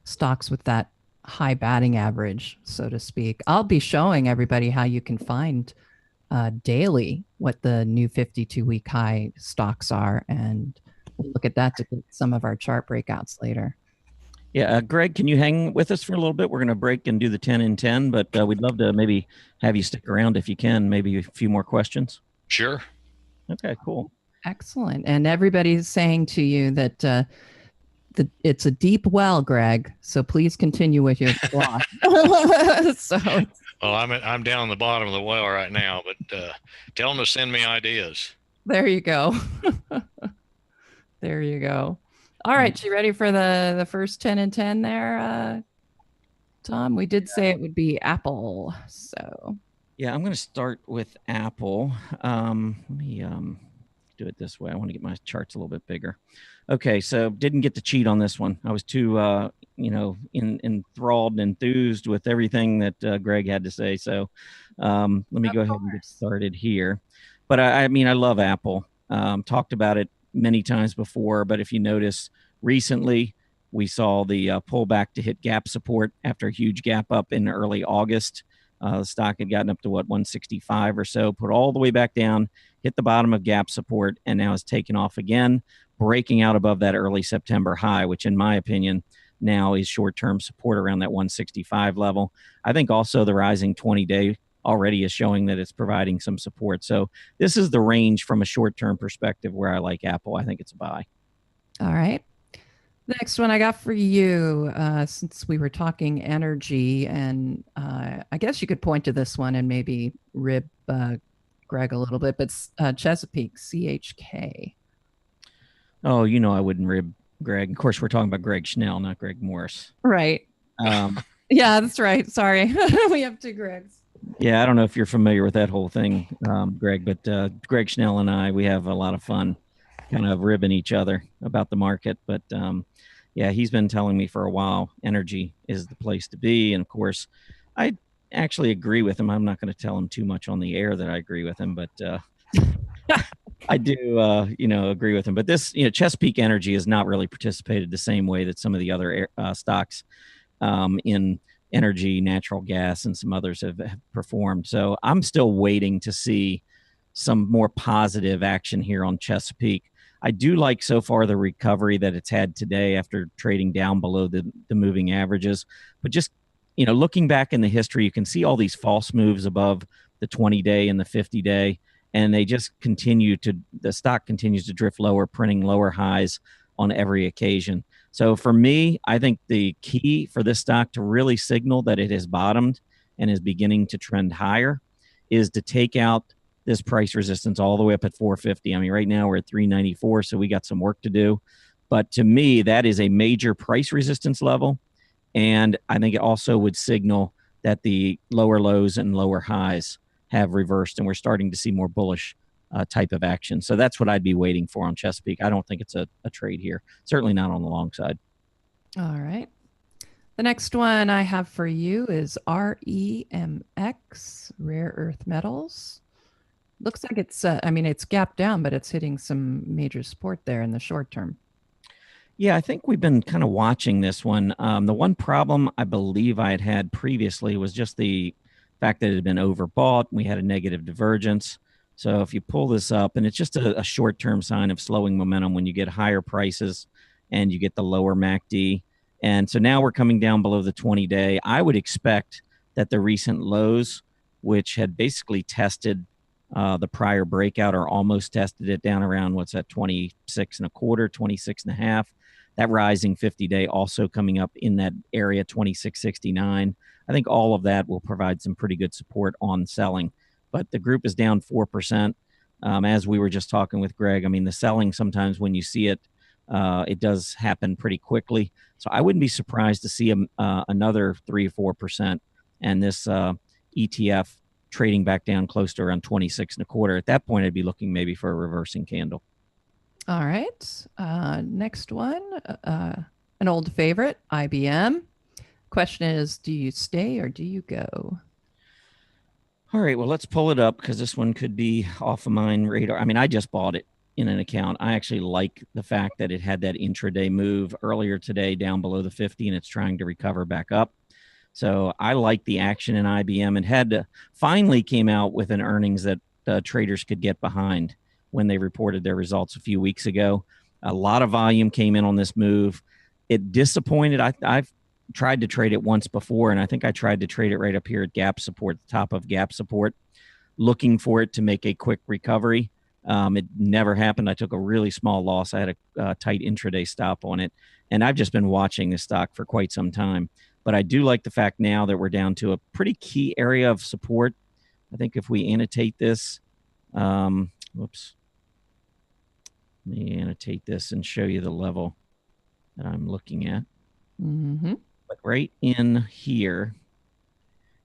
[SPEAKER 2] stocks with that high batting average, so to speak. I'll be showing everybody how you can find daily what the new 52-week high stocks are, and we'll look at that to get some of our chart breakouts later.
[SPEAKER 1] Yeah, Greg, can you hang with us for a little bit? We're going to break and do the 10 in 10, but we'd love to maybe have you stick around if you can, maybe a few more questions.
[SPEAKER 3] Sure.
[SPEAKER 1] Okay, cool.
[SPEAKER 2] Excellent. And everybody's saying to you that it's a deep well, Greg, so please continue with your blog.
[SPEAKER 3] Well, I'm down on the bottom of the well right now, but tell them to send me ideas.
[SPEAKER 2] There you go. There you go. All right, you ready for the first 10 and 10 there, Tom? We did say it would be Apple, so.
[SPEAKER 1] Yeah, I'm going to start with Apple. Let me do it this way. I want to get my charts a little bit bigger. Okay, so didn't get to cheat on this one. I was too, enthralled and enthused with everything that Greg had to say. So let me go ahead and get started here. But I mean, I love Apple. Talked about it many times before, but if you notice, recently we saw the pullback to hit gap support after a huge gap up in early August. The stock had gotten up to 165 or so, put all the way back down, hit the bottom of gap support, and now is taken off again, breaking out above that early September high, which in my opinion now is short-term support around that 165 level. I think also the rising 20-day already is showing that it's providing some support. So this is the range from a short-term perspective where I like Apple. I think it's a buy.
[SPEAKER 2] All right. The next one I got for you, since we were talking energy, and I guess you could point to this one and maybe rib Greg a little bit, but Chesapeake, CHK.
[SPEAKER 1] Oh, I wouldn't rib Greg. Of course, we're talking about Greg Schnell, not Greg Morse.
[SPEAKER 2] Right. Yeah, that's right. Sorry. We have two Gregs.
[SPEAKER 1] Yeah, I don't know if you're familiar with that whole thing, Greg, but Greg Schnell and I, we have a lot of fun kind of ribbing each other about the market. But yeah, he's been telling me for a while energy is the place to be. And of course, I actually agree with him. I'm not going to tell him too much on the air that I agree with him, but I do, agree with him. But this, Chesapeake Energy has not really participated the same way that some of the other stocks in energy, natural gas, and some others have performed. So I'm still waiting to see some more positive action here on Chesapeake. I do like so far the recovery that it's had today after trading down below the moving averages. But just, looking back in the history, you can see all these false moves above the 20-day and the 50-day. And they just the stock continues to drift lower, printing lower highs on every occasion. So for me, I think the key for this stock to really signal that it has bottomed and is beginning to trend higher is to take out this price resistance all the way up at 450. I mean, right now we're at 394, so we got some work to do. But to me, that is a major price resistance level. And I think it also would signal that the lower lows and lower highs have reversed and we're starting to see more bullish type of action. So that's what I'd be waiting for on Chesapeake. I don't think it's a trade here. Certainly not on the long side.
[SPEAKER 2] All right. The next one I have for you is REMX, Rare Earth Metals. Looks like it's gapped down, but it's hitting some major support there in the short term.
[SPEAKER 1] Yeah, I think we've been kind of watching this one. The one problem I believe I had previously was just the fact that it had been overbought. We had a negative divergence. So if you pull this up, and it's just a short-term sign of slowing momentum when you get higher prices and you get the lower MACD. And so now we're coming down below the 20-day. I would expect that the recent lows, which had basically tested the prior breakout or almost tested it down around, 26 and a quarter, 26 and a half. That rising 50-day also coming up in that area, 26.69. I think all of that will provide some pretty good support on selling. But the group is down 4%. As we were just talking with Greg, I mean, the selling sometimes when you see it, it does happen pretty quickly. So I wouldn't be surprised to see another 3 or 4%. And this ETF trading back down close to around 26 and a quarter. At that point, I'd be looking maybe for a reversing candle.
[SPEAKER 2] All right. Next one, an old favorite, IBM. Question is, do you stay or do you go?
[SPEAKER 1] All right, well, let's pull it up because this one could be off of my radar. I mean, I just bought it in an account. I actually like the fact that it had that intraday move earlier today down below the 50 and it's trying to recover back up. So I like the action in IBM and finally came out with an earnings that traders could get behind when they reported their results a few weeks ago. A lot of volume came in on this move. It disappointed. I've tried to trade it once before, and I think I tried to trade it right up here at gap support, the top of gap support, looking for it to make a quick recovery. It never happened. I took a really small loss. I had a tight intraday stop on it, and I've just been watching this stock for quite some time. But I do like the fact now that we're down to a pretty key area of support. I think if we annotate this, whoops. Let me annotate this and show you the level that I'm looking at.
[SPEAKER 2] Mm-hmm.
[SPEAKER 1] But right in here,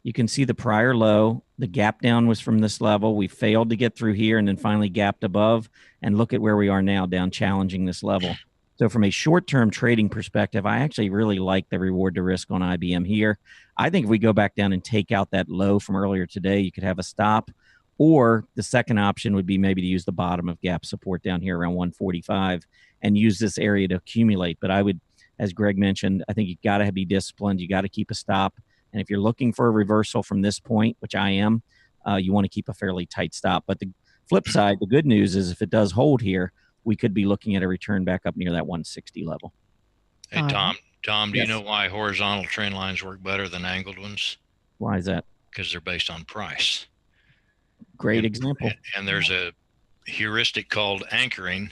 [SPEAKER 1] you can see the prior low. The gap down was from this level. We failed to get through here and then finally gapped above. And look at where we are now, down challenging this level. So from a short-term trading perspective, I actually really like the reward to risk on IBM here. I think if we go back down and take out that low from earlier today, you could have a stop. Or the second option would be maybe to use the bottom of gap support down here around 145 and use this area to accumulate. But I would, as Greg mentioned, I think you got to be disciplined. You got to keep a stop. And if you're looking for a reversal from this point, which I am, you want to keep a fairly tight stop. But the flip side, the good news is if it does hold here, we could be looking at a return back up near that 160 level.
[SPEAKER 3] Hey, Tom, do
[SPEAKER 1] Yes.
[SPEAKER 3] you know why horizontal trend lines work better than angled ones?
[SPEAKER 1] Why is that?
[SPEAKER 3] Because they're based on price.
[SPEAKER 1] Great example.
[SPEAKER 3] And there's a heuristic called anchoring.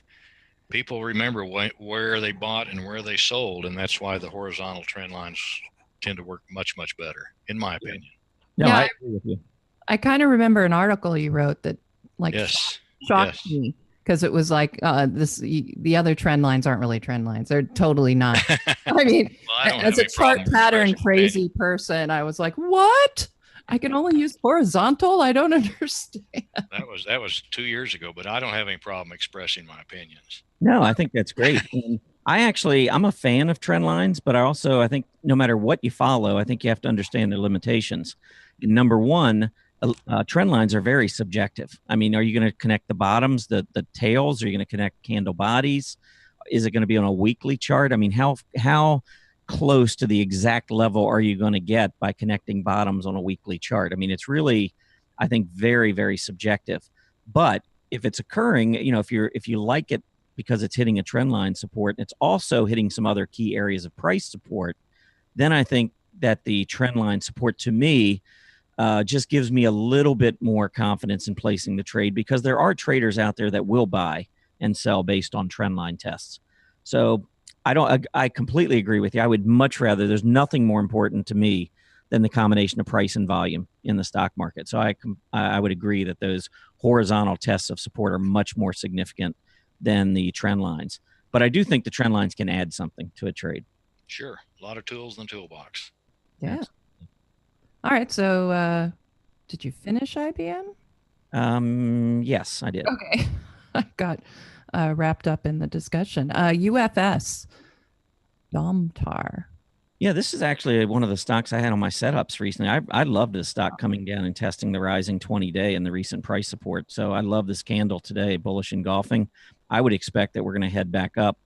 [SPEAKER 3] People remember where they bought and where they sold, and that's why the horizontal trend lines tend to work much, much better, in my opinion.
[SPEAKER 1] No,
[SPEAKER 2] Yeah,
[SPEAKER 1] I agree with you.
[SPEAKER 2] I kind of remember an article you wrote that shocked me because it was like the other trend lines aren't really trend lines. They're totally not. I mean,
[SPEAKER 3] Well, I don't
[SPEAKER 2] as
[SPEAKER 3] have
[SPEAKER 2] a
[SPEAKER 3] any problem
[SPEAKER 2] chart
[SPEAKER 3] with
[SPEAKER 2] pattern
[SPEAKER 3] price
[SPEAKER 2] crazy person, I was like, what? I can only use horizontal. I don't understand.
[SPEAKER 3] That was 2 years ago, but I don't have any problem expressing my opinions.
[SPEAKER 1] No, I think that's great. And I'm a fan of trend lines, but I think no matter what you follow, I think you have to understand their limitations. And number one, trend lines are very subjective. I mean, are you going to connect the bottoms, the tails? Are you going to connect candle bodies? Is it going to be on a weekly chart? I mean, how close to the exact level are you going to get by connecting bottoms on a weekly chart? I mean, it's really, I think, very, very subjective. But if it's occurring, if you like it because it's hitting a trend line support, and it's also hitting some other key areas of price support, then I think that the trend line support to me just gives me a little bit more confidence in placing the trade, because there are traders out there that will buy and sell based on trend line tests. So I completely agree with you. I would much rather, there's nothing more important to me than the combination of price and volume in the stock market. So I would agree that those horizontal tests of support are much more significant than the trend lines. But I do think the trend lines can add something to a trade.
[SPEAKER 3] Sure. A lot of tools in the toolbox.
[SPEAKER 2] Yeah. Absolutely. All right. So did you finish IBM?
[SPEAKER 1] Yes, I did.
[SPEAKER 2] Okay. I got wrapped up in the discussion. UFS, Domtar.
[SPEAKER 1] Yeah, this is actually one of the stocks I had on my setups recently. I love this stock coming down and testing the rising 20-day and the recent price support. So I love this candle today, bullish engulfing. I would expect that we're going to head back up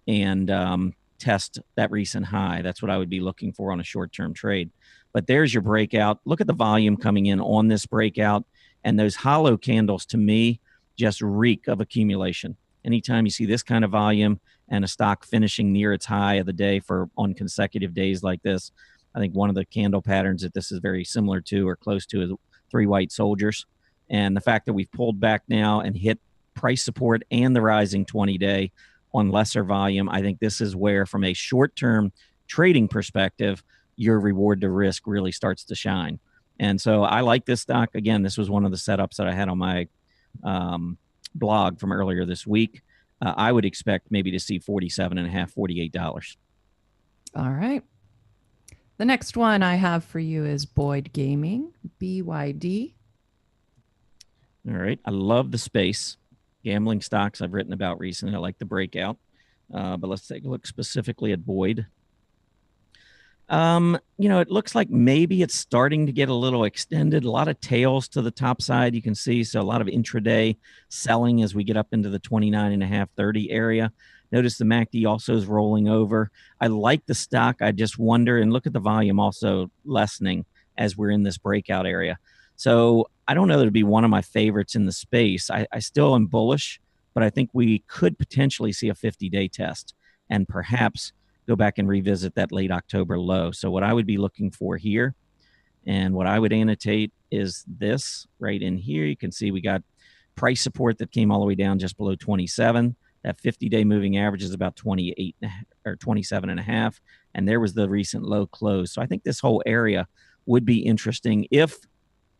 [SPEAKER 1] and test that recent high. That's what I would be looking for on a short-term trade. But there's your breakout. Look at the volume coming in on this breakout. And those hollow candles, to me, just reek of accumulation. Anytime you see this kind of volume and a stock finishing near its high of the day on consecutive days like this, I think one of the candle patterns that this is very similar to or close to is 3 white soldiers. And the fact that we've pulled back now and hit price support and the rising 20-day on lesser volume, I think this is where, from a short-term trading perspective, your reward to risk really starts to shine. And so I like this stock. Again, this was one of the setups that I had on my blog from earlier this week. I would expect maybe to see $47.50, $48.
[SPEAKER 2] All right. The next one I have for you is Boyd Gaming, BYD.
[SPEAKER 1] All right. I love the space. Gambling stocks I've written about recently. I like the breakout. But let's take a look specifically at Boyd. It looks like maybe it's starting to get a little extended. A lot of tails to the top side, you can see. So a lot of intraday selling as we get up into the 29.5, 30 area. Notice the MACD also is rolling over. I like the stock. I just wonder, and look at the volume also lessening as we're in this breakout area. So I don't know that it'd be one of my favorites in the space. I still am bullish, but I think we could potentially see a 50-day test and perhaps go back and revisit that late October low. So what I would be looking for here, and what I would annotate, is this right in here. You can see we got price support that came all the way down just below 27. That 50-day moving average is about 28 or 27.5. And there was the recent low close. So I think this whole area would be interesting if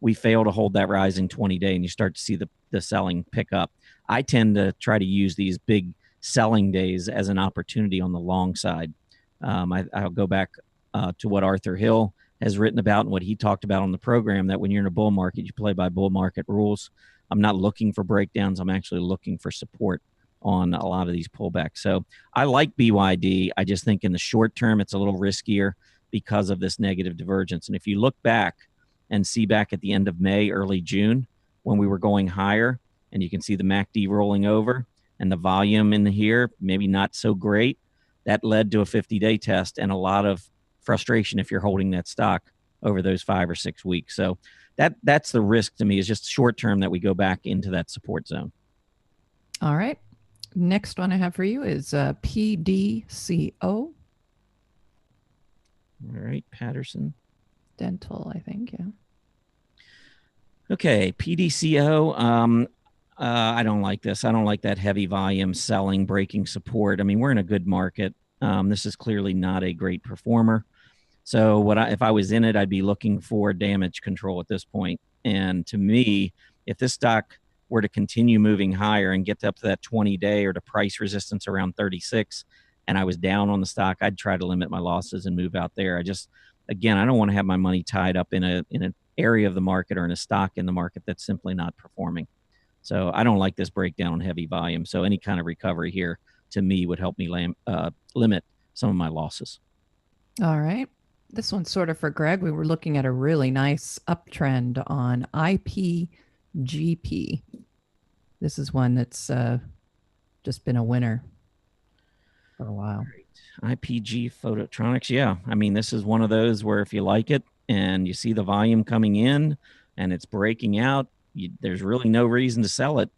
[SPEAKER 1] we fail to hold that rising 20-day and you start to see the selling pick up. I tend to try to use these big selling days as an opportunity on the long side. I'll go back to what Arthur Hill has written about and what he talked about on the program, that when you're in a bull market, you play by bull market rules. I'm not looking for breakdowns. I'm actually looking for support on a lot of these pullbacks. So I like BYD. I just think in the short term, it's a little riskier because of this negative divergence. And if you look back and see back at the end of May, early June, when we were going higher, and you can see the MACD rolling over and the volume in here, maybe not so great, that led to a 50-day test and a lot of frustration if you're holding that stock over those 5 or 6 weeks. So that's the risk to me, is just short term that we go back into that support zone.
[SPEAKER 2] All right. Next one I have for you is PDCO.
[SPEAKER 1] All right, Patterson.
[SPEAKER 2] Dental, I think, yeah.
[SPEAKER 1] Okay, PDCO. I don't like this. I don't like that heavy volume selling, breaking support. I mean, we're in a good market. This is clearly not a great performer. So if I was in it, I'd be looking for damage control at this point. And to me, if this stock were to continue moving higher and get up to that 20-day or to price resistance around 36, and I was down on the stock, I'd try to limit my losses and move out there. Again, I don't want to have my money tied up in a area of the market or in a stock in the market that's simply not performing. So I don't like this breakdown on heavy volume. So any kind of recovery here to me would help me limit some of my losses.
[SPEAKER 2] All right. This one's sort of for Greg. We were looking at a really nice uptrend on IPGP. This is one that's just been a winner for a while.
[SPEAKER 1] IPG Phototronics. Yeah. I mean, this is one of those where if you like it and you see the volume coming in and it's breaking out, there's really no reason to sell it,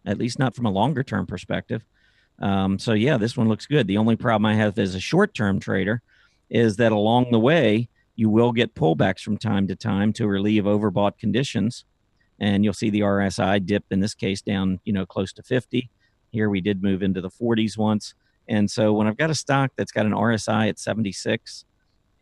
[SPEAKER 1] at least not from a longer term perspective. So yeah, this one looks good. The only problem I have as a short term trader is that along the way, you will get pullbacks from time to time to relieve overbought conditions. And you'll see the RSI dip in this case down, close to 50. Here we did move into the 40s once. And so when I've got a stock that's got an RSI at 76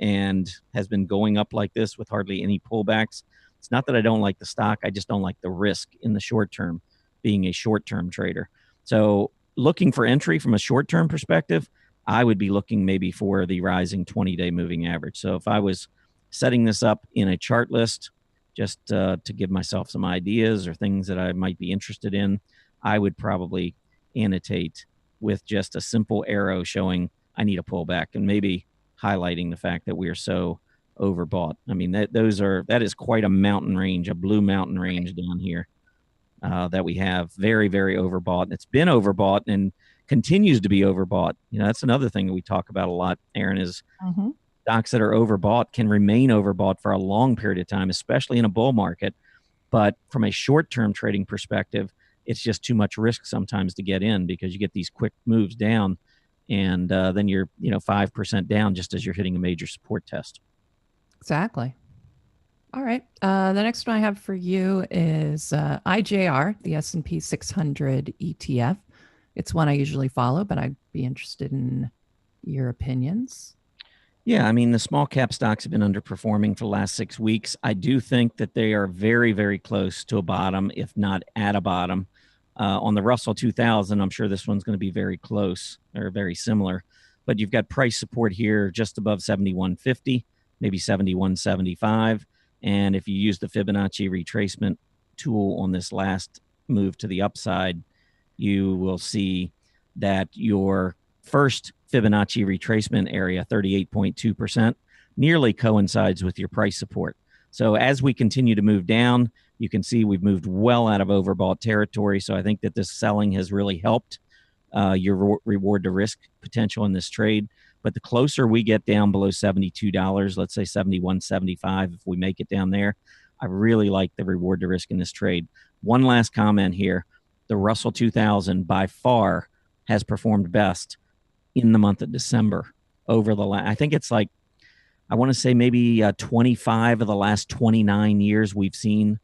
[SPEAKER 1] and has been going up like this with hardly any pullbacks, it's not that I don't like the stock. I just don't like the risk in the short term, being a short term trader. So looking for entry from a short term perspective, I would be looking maybe for the rising 20-day moving average. So if I was setting this up in a chart list, just to give myself some ideas or things that I might be interested in, I would probably annotate with just a simple arrow showing I need a pullback and maybe highlighting the fact that we are so overbought. I mean, that is quite a mountain range, a blue mountain range down here that we have. Very, very overbought. It's been overbought and continues to be overbought. That's another thing that we talk about a lot, Aaron, is stocks that are overbought can remain overbought for a long period of time, especially in a bull market. But from a short-term trading perspective, it's just too much risk sometimes to get in because you get these quick moves down and then you're 5% down just as you're hitting a major support test.
[SPEAKER 2] Exactly. All right. The next one I have for you is IJR, the S&P 600 ETF. It's one I usually follow, but I'd be interested in your opinions.
[SPEAKER 1] Yeah, I mean, the small cap stocks have been underperforming for the last 6 weeks. I do think that they are very, very close to a bottom, if not at a bottom. On the Russell 2000, I'm sure this one's going to be very close or very similar. But you've got price support here just above 71.50, maybe 71.75. And if you use the Fibonacci retracement tool on this last move to the upside, you will see that your first Fibonacci retracement area, 38.2%, nearly coincides with your price support. So as we continue to move down, you can see we've moved well out of overbought territory. So I think that this selling has really helped your reward to risk potential in this trade. But the closer we get down below $72, let's say 71.75, if we make it down there, I really like the reward to risk in this trade. One last comment here. The Russell 2000 by far has performed best in the month of December over the last, I think it's like, I want to say maybe 25 of the last 29 years we've seen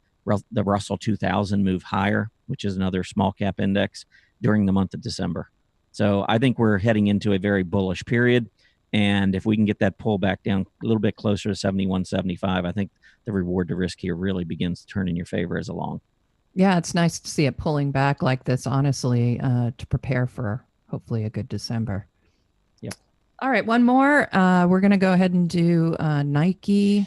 [SPEAKER 1] the Russell 2000 move higher, which is another small cap index during the month of December. So I think we're heading into a very bullish period. And if we can get that pullback down a little bit closer to 71.75, I think the reward to risk here really begins to turn in your favor as a long.
[SPEAKER 2] Yeah, it's nice to see it pulling back like this, honestly, to prepare for hopefully a good December.
[SPEAKER 1] Yep.
[SPEAKER 2] All right, one more. We're going to go ahead and do Nike.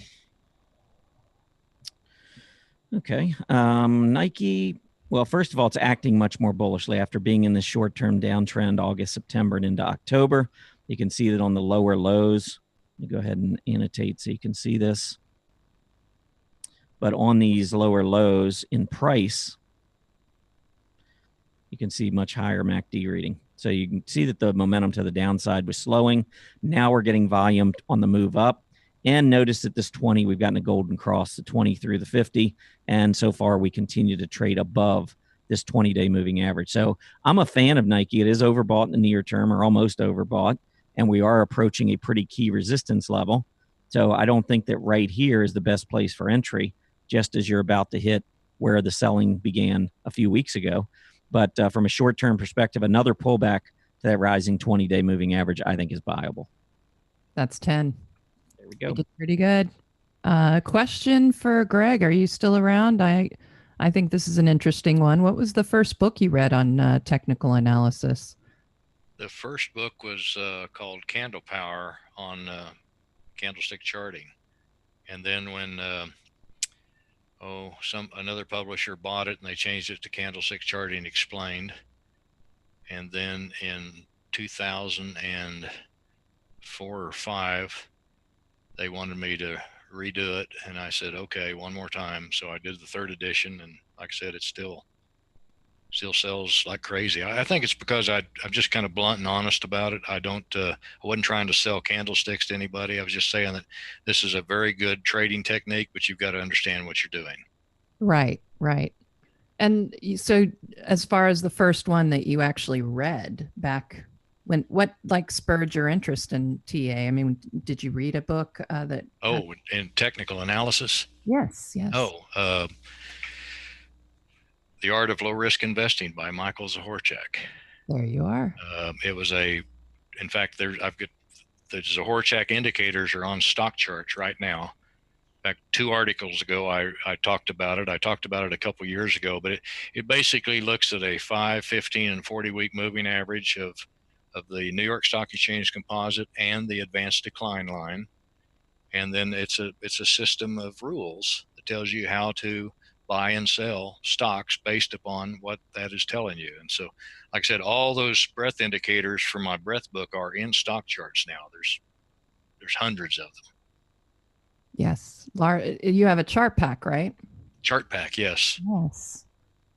[SPEAKER 1] Okay. Nike, well, first of all, it's acting much more bullishly after being in this short-term downtrend August, September, and into October. You can see that on the lower lows. Let me go ahead and annotate so you can see this. But on these lower lows in price, you can see much higher MACD reading. So you can see that the momentum to the downside was slowing. Now we're getting volume on the move up. And notice that this 20, we've gotten a golden cross, the 20 through the 50. And so far, we continue to trade above this 20-day moving average. So I'm a fan of Nike. It is overbought in the near term, or almost overbought. And we are approaching a pretty key resistance level. So I don't think that right here is the best place for entry, just as you're about to hit where the selling began a few weeks ago. But from a short-term perspective, another pullback to that rising 20-day moving average, I think, is viable.
[SPEAKER 2] That's 10.
[SPEAKER 1] There we go.
[SPEAKER 2] You did pretty good. Question for Greg. Are you still around? I think this is an interesting one. What was the first book you read on technical analysis?
[SPEAKER 3] The first book was called Candle Power on candlestick charting. And then when another publisher bought it and they changed it to Candlestick Charting Explained. And then in 2004 or 5, they wanted me to redo it, and I said, okay, one more time. So I did the 3rd edition, and like I said, it still sells like crazy. I think it's because I'm just kind of blunt and honest about it. I wasn't trying to sell candlesticks to anybody. I was just saying that this is a very good trading technique, but you've got to understand what you're doing.
[SPEAKER 2] Right, right. And so as far as the first one that you actually read back what like spurred your interest in TA? I mean, did you read a book that?
[SPEAKER 3] In technical analysis?
[SPEAKER 2] Yes, yes.
[SPEAKER 3] The Art of Low Risk Investing by Michael Zahorchak.
[SPEAKER 2] There you are.
[SPEAKER 3] It was in fact, the Zahorchak indicators are on stock charts right now. In fact, 2 articles ago, I talked about it. I talked about it a couple years ago, but it basically looks at a 5, 15, and 40-week moving average of the New York Stock Exchange Composite and the Advanced Decline Line. And then it's a system of rules that tells you how to buy and sell stocks based upon what that is telling you. And so, like I said, all those breadth indicators from my breadth book are in stock charts now. There's hundreds of them.
[SPEAKER 2] Yes. You have a chart pack, right?
[SPEAKER 3] Chart pack, yes.
[SPEAKER 2] Yes.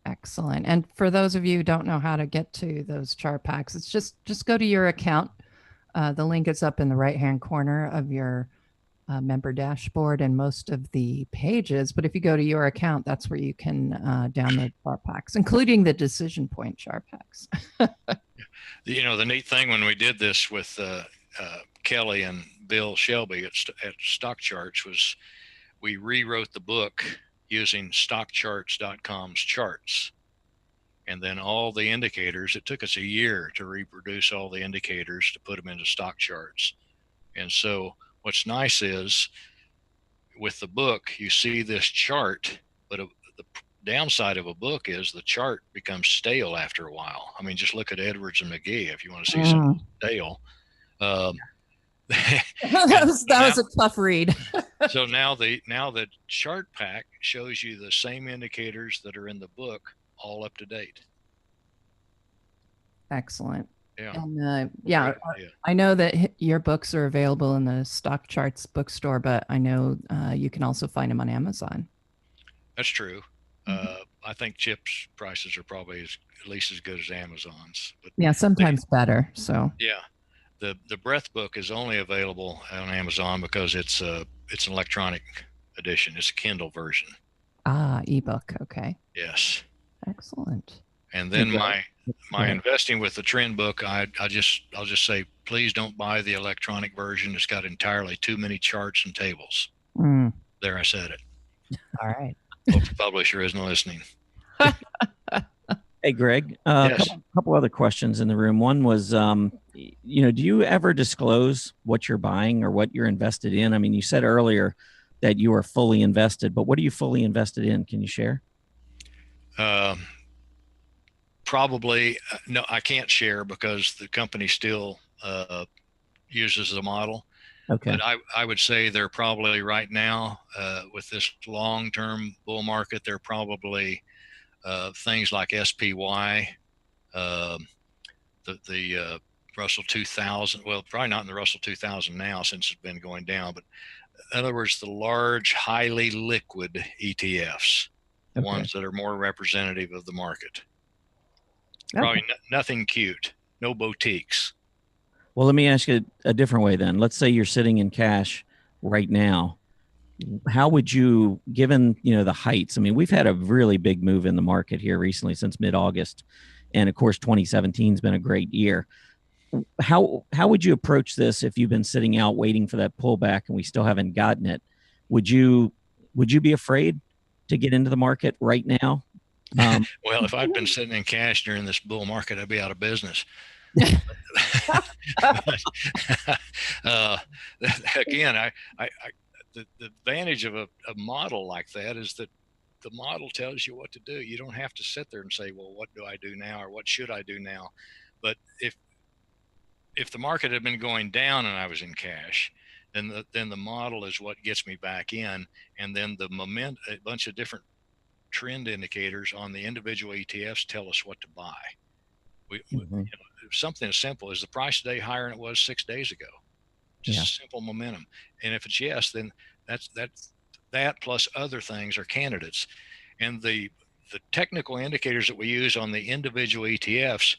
[SPEAKER 2] Excellent. And for those of you who don't know how to get to those chart packs, it's just go to your account. The link is up in the right-hand corner of your member dashboard and most of the pages. But if you go to your account, that's where you can download chart packs, including the decision point chart packs.
[SPEAKER 3] The neat thing when we did this with Kelly and Bill Shelby at Stock Charts was we rewrote the book using stockcharts.com's charts. And then all the indicators, it took us a year to reproduce all the indicators to put them into stock charts. And so what's nice is with the book, you see this chart, but the downside of a book is the chart becomes stale after a while. I mean, just look at Edwards and McGee if you want to see something stale.
[SPEAKER 2] that was a tough read.
[SPEAKER 3] So now the chart pack shows you the same indicators that are in the book, all up to date.
[SPEAKER 2] Excellent.
[SPEAKER 3] Yeah.
[SPEAKER 2] And I know that your books are available in the Stock Charts bookstore, but I know you can also find them on Amazon.
[SPEAKER 3] That's true. I think Chip's prices are probably at least as good as Amazon's. But
[SPEAKER 2] yeah, sometimes better. So
[SPEAKER 3] yeah. The breadth book is only available on Amazon because it's an electronic edition. It's a Kindle version.
[SPEAKER 2] Ebook. Okay.
[SPEAKER 3] Yes.
[SPEAKER 2] Excellent.
[SPEAKER 3] And then my investing with the trend book, I'll just say, please don't buy the electronic version. It's got entirely too many charts and tables. There, I said it.
[SPEAKER 2] All right.
[SPEAKER 3] Hope the publisher isn't listening.
[SPEAKER 1] Hey, Greg,
[SPEAKER 3] yes.
[SPEAKER 1] A couple other questions in the room. One was, do you ever disclose what you're buying or what you're invested in? I mean, you said earlier that you are fully invested, but what are you fully invested in? Can you share?
[SPEAKER 3] Probably, no, I can't share because the company still uses the model.
[SPEAKER 1] Okay.
[SPEAKER 3] But I would say they're probably right now with this long-term bull market, they're probably things like SPY, the Russell 2000. Well, probably not in the Russell 2000 now since it's been going down. But in other words, the large, highly liquid ETFs, the ones that are more representative of the market. Probably nothing cute, no boutiques.
[SPEAKER 1] Well, let me ask you a different way then. Let's say you're sitting in cash right now. How would you, given the heights? I mean, we've had a really big move in the market here recently since mid-August, and of course, 2017 has been a great year. How would you approach this if you've been sitting out waiting for that pullback and we still haven't gotten it? Would you be afraid to get into the market right now?
[SPEAKER 3] Well, if I'd been sitting in cash during this bull market, I'd be out of business. Again, the advantage of a model like that is that the model tells you what to do. You don't have to sit there and say, well, what do I do now? Or what should I do now? But if the market had been going down and I was in cash, then the model is what gets me back in, and then a bunch of different trend indicators on the individual ETFs tell us what to buy. Something as simple as the price today higher than it was 6 days ago. Just simple momentum. And if it's yes, then that plus other things are candidates. And the technical indicators that we use on the individual ETFs,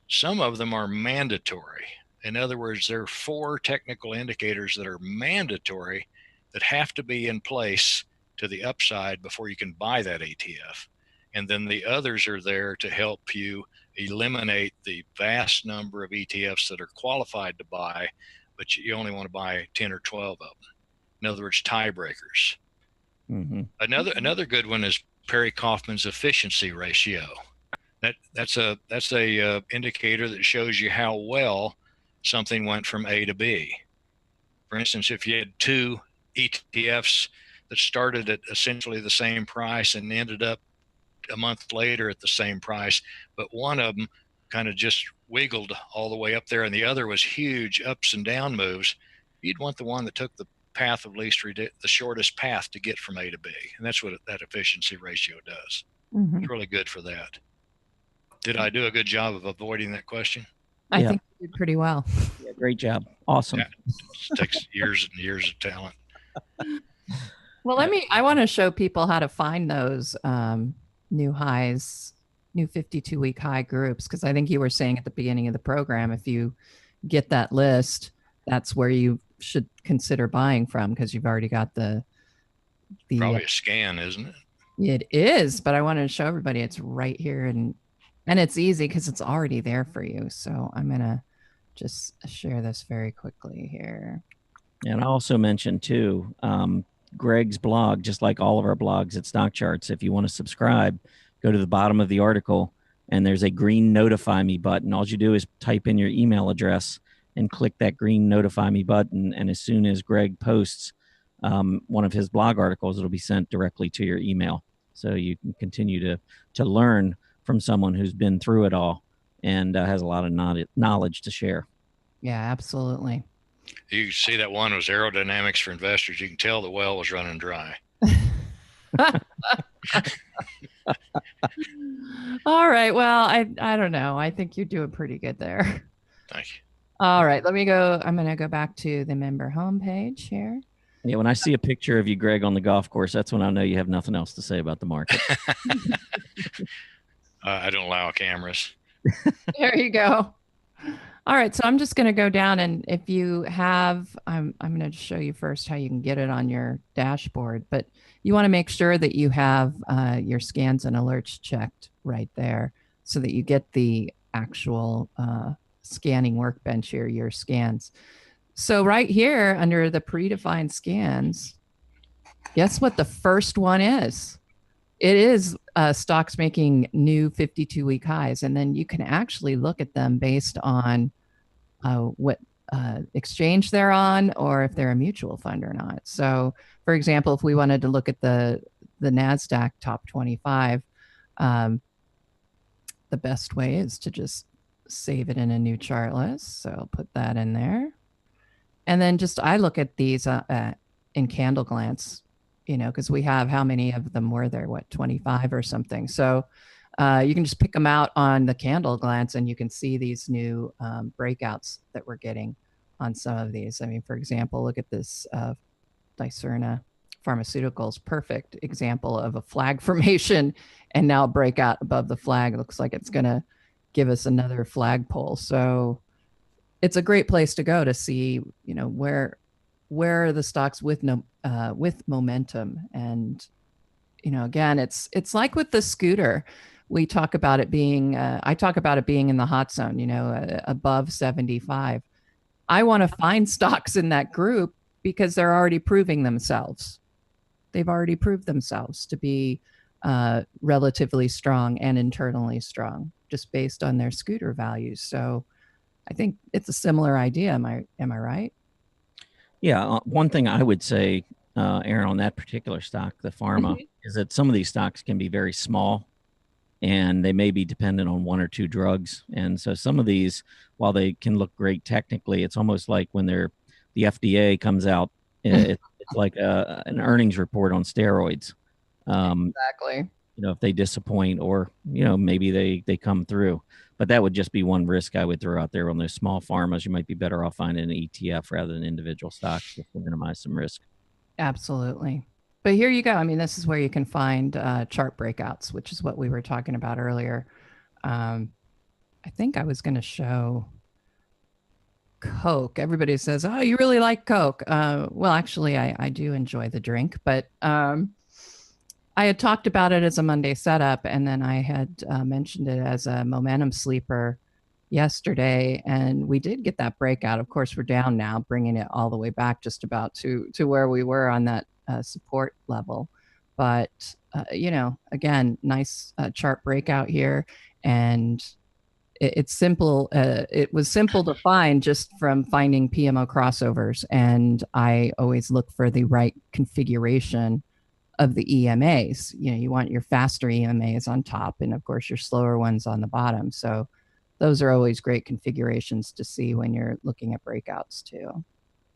[SPEAKER 3] some of them are mandatory. In other words, there are 4 technical indicators that are mandatory that have to be in place to the upside before you can buy that ETF. And then the others are there to help you eliminate the vast number of ETFs that are qualified to buy, but you only want to buy 10 or 12 of them. In other words, tiebreakers. Another good one is Perry Kaufman's efficiency ratio. That's a indicator that shows you how well something went from A to B. For instance, if you had 2 ETFs that started at essentially the same price and ended up a month later at the same price, but one of them kind of just wiggled all the way up there and the other was huge ups and down moves, you'd want the one that took the path of the shortest path to get from A to B. And that's what that efficiency ratio does. It's really good for that. Did I do a good job of avoiding that question?
[SPEAKER 2] I think you did pretty well.
[SPEAKER 1] Yeah, great job. Awesome.
[SPEAKER 3] Yeah, it takes years and years of talent.
[SPEAKER 2] Well, I want to show people how to find those new highs, new 52-week high groups, because I think you were saying at the beginning of the program, if you get that list, that's where you should consider buying from, because you've already got the
[SPEAKER 3] probably a scan, isn't it?
[SPEAKER 2] It is, but I wanted to show everybody it's right here, and it's easy because it's already there for you. So I'm gonna just share this very quickly here.
[SPEAKER 1] And I also mentioned too, Greg's blog, just like all of our blogs at Stock Charts. If you want to subscribe, go to the bottom of the article and there's a green notify me button. All you do is type in your email address and click that green notify me button. And as soon as Greg posts one of his blog articles, it'll be sent directly to your email. So you can continue to learn from someone who's been through it all and has a lot of knowledge to share.
[SPEAKER 2] Yeah, absolutely.
[SPEAKER 3] You see that one was aerodynamics for investors. You can tell the well was running dry.
[SPEAKER 2] All right. Well, I don't know. I think you're doing pretty good there.
[SPEAKER 3] Thank you.
[SPEAKER 2] All right. Let me go. I'm going to go back to the member homepage here.
[SPEAKER 1] Yeah, when I see a picture of you, Greg, on the golf course, that's when I know you have nothing else to say about the market.
[SPEAKER 3] I don't allow cameras.
[SPEAKER 2] There you go. All right, so I'm just going to go down, and if you have, I'm going to show you first how you can get it on your dashboard, but you want to make sure that you have your scans and alerts checked right there so that you get the actual scanning workbench here, your scans. So right here under the predefined scans, guess what the first one is? It is stocks making new 52-week highs. And then you can actually look at them based on what exchange they're on or if they're a mutual fund or not. So, for example, if we wanted to look at the NASDAQ top 25, the best way is to just save it in a new chart list. So I'll put that in there. And then I look at these in Candle Glance, because we have, how many of them were there? 25 or something. So you can just pick them out on the Candle Glance and you can see these new breakouts that we're getting on some of these. I mean, for example, look at this Dicerna Pharmaceuticals, perfect example of a flag formation and now breakout above the flag. It looks like it's going to give us another flagpole. So it's a great place to go to see, where are the stocks with momentum. And, again, it's like with the scooter, we talk about it being, I talk about it being in the hot zone, above 75. I want to find stocks in that group because they're already proving themselves. They've already proved themselves to be relatively strong and internally strong just based on their scooter values. So I think it's a similar idea. Am I right?
[SPEAKER 1] Yeah. One thing I would say, Aaron, on that particular stock, the pharma, is that some of these stocks can be very small and they may be dependent on one or two drugs. And so some of these, while they can look great technically, it's almost like when they're the FDA comes out, it's like an earnings report on steroids.
[SPEAKER 2] Exactly.
[SPEAKER 1] If they disappoint, or maybe they come through. But that would just be one risk I would throw out there on those small pharmas. You might be better off finding an ETF rather than individual stocks, just to minimize some risk.
[SPEAKER 2] Absolutely. But here you go. I mean, this is where you can find chart breakouts, which is what we were talking about earlier. I think I was going to show Coke. Everybody says, "Oh, you really like Coke." Well, actually, I do enjoy the drink, but I had talked about it as a Monday setup, and then I had mentioned it as a momentum sleeper yesterday, and we did get that breakout. Of course, we're down now, bringing it all the way back just about to where we were on that support level. But again, nice chart breakout here, and it's simple. It was simple to find just from finding PMO crossovers, and I always look for the right configuration of the EMAs. You want your faster EMAs on top, and of course your slower ones on the bottom. So those are always great configurations to see when you're looking at breakouts too.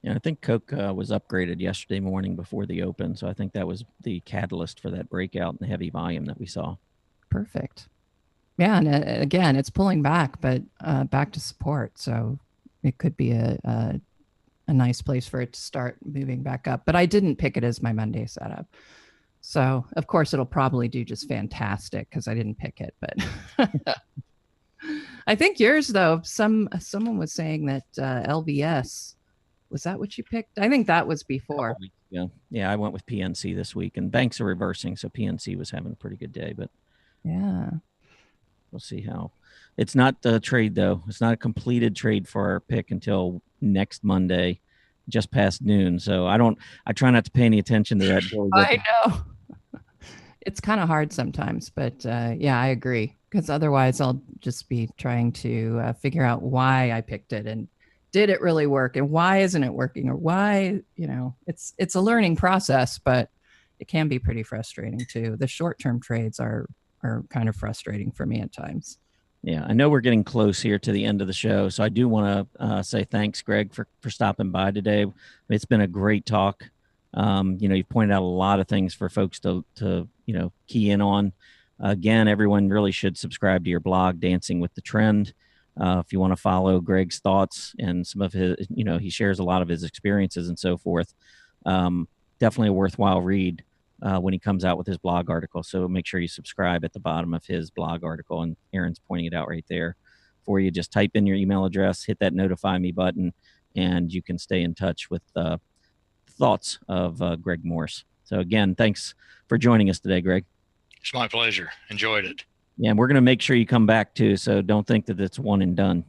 [SPEAKER 1] Yeah, I think Coke was upgraded yesterday morning before the open, so I think that was the catalyst for that breakout and the heavy volume that we saw.
[SPEAKER 2] Perfect. Yeah, and again, it's pulling back, but back to support. So it could be a nice place for it to start moving back up. But I didn't pick it as my Monday setup. So, of course, it'll probably do just fantastic because I didn't pick it. But I think yours, though, someone was saying that LVS, was that what you picked? I think that was before.
[SPEAKER 1] Yeah, I went with PNC this week, and banks are reversing, so PNC was having a pretty good day. But
[SPEAKER 2] yeah,
[SPEAKER 1] we'll see how. It's not a trade, though. It's not a completed trade for our pick until next Monday, just past noon. So I try not to pay any attention to that.
[SPEAKER 2] I know. It's kind of hard sometimes, but yeah, I agree. Because otherwise I'll just be trying to figure out why I picked it and did it really work and why isn't it working, or why, it's a learning process, but it can be pretty frustrating too. The short-term trades are kind of frustrating for me at times.
[SPEAKER 1] Yeah, I know we're getting close here to the end of the show, so I do want to say thanks, Greg, for stopping by today. It's been a great talk. You've pointed out a lot of things for folks to key in on. Again, everyone really should subscribe to your blog, Dancing with the Trend. If you want to follow Greg's thoughts and some of his, he shares a lot of his experiences and so forth. Definitely a worthwhile read when he comes out with his blog article. So make sure you subscribe at the bottom of his blog article, and Aaron's pointing it out right there for you. Just type in your email address, hit that notify me button, and you can stay in touch with thoughts of Greg Morse. So again, thanks for joining us today, Greg.
[SPEAKER 3] It's my pleasure. Enjoyed it.
[SPEAKER 1] Yeah, and we're going to make sure you come back too, so don't think that it's one and done.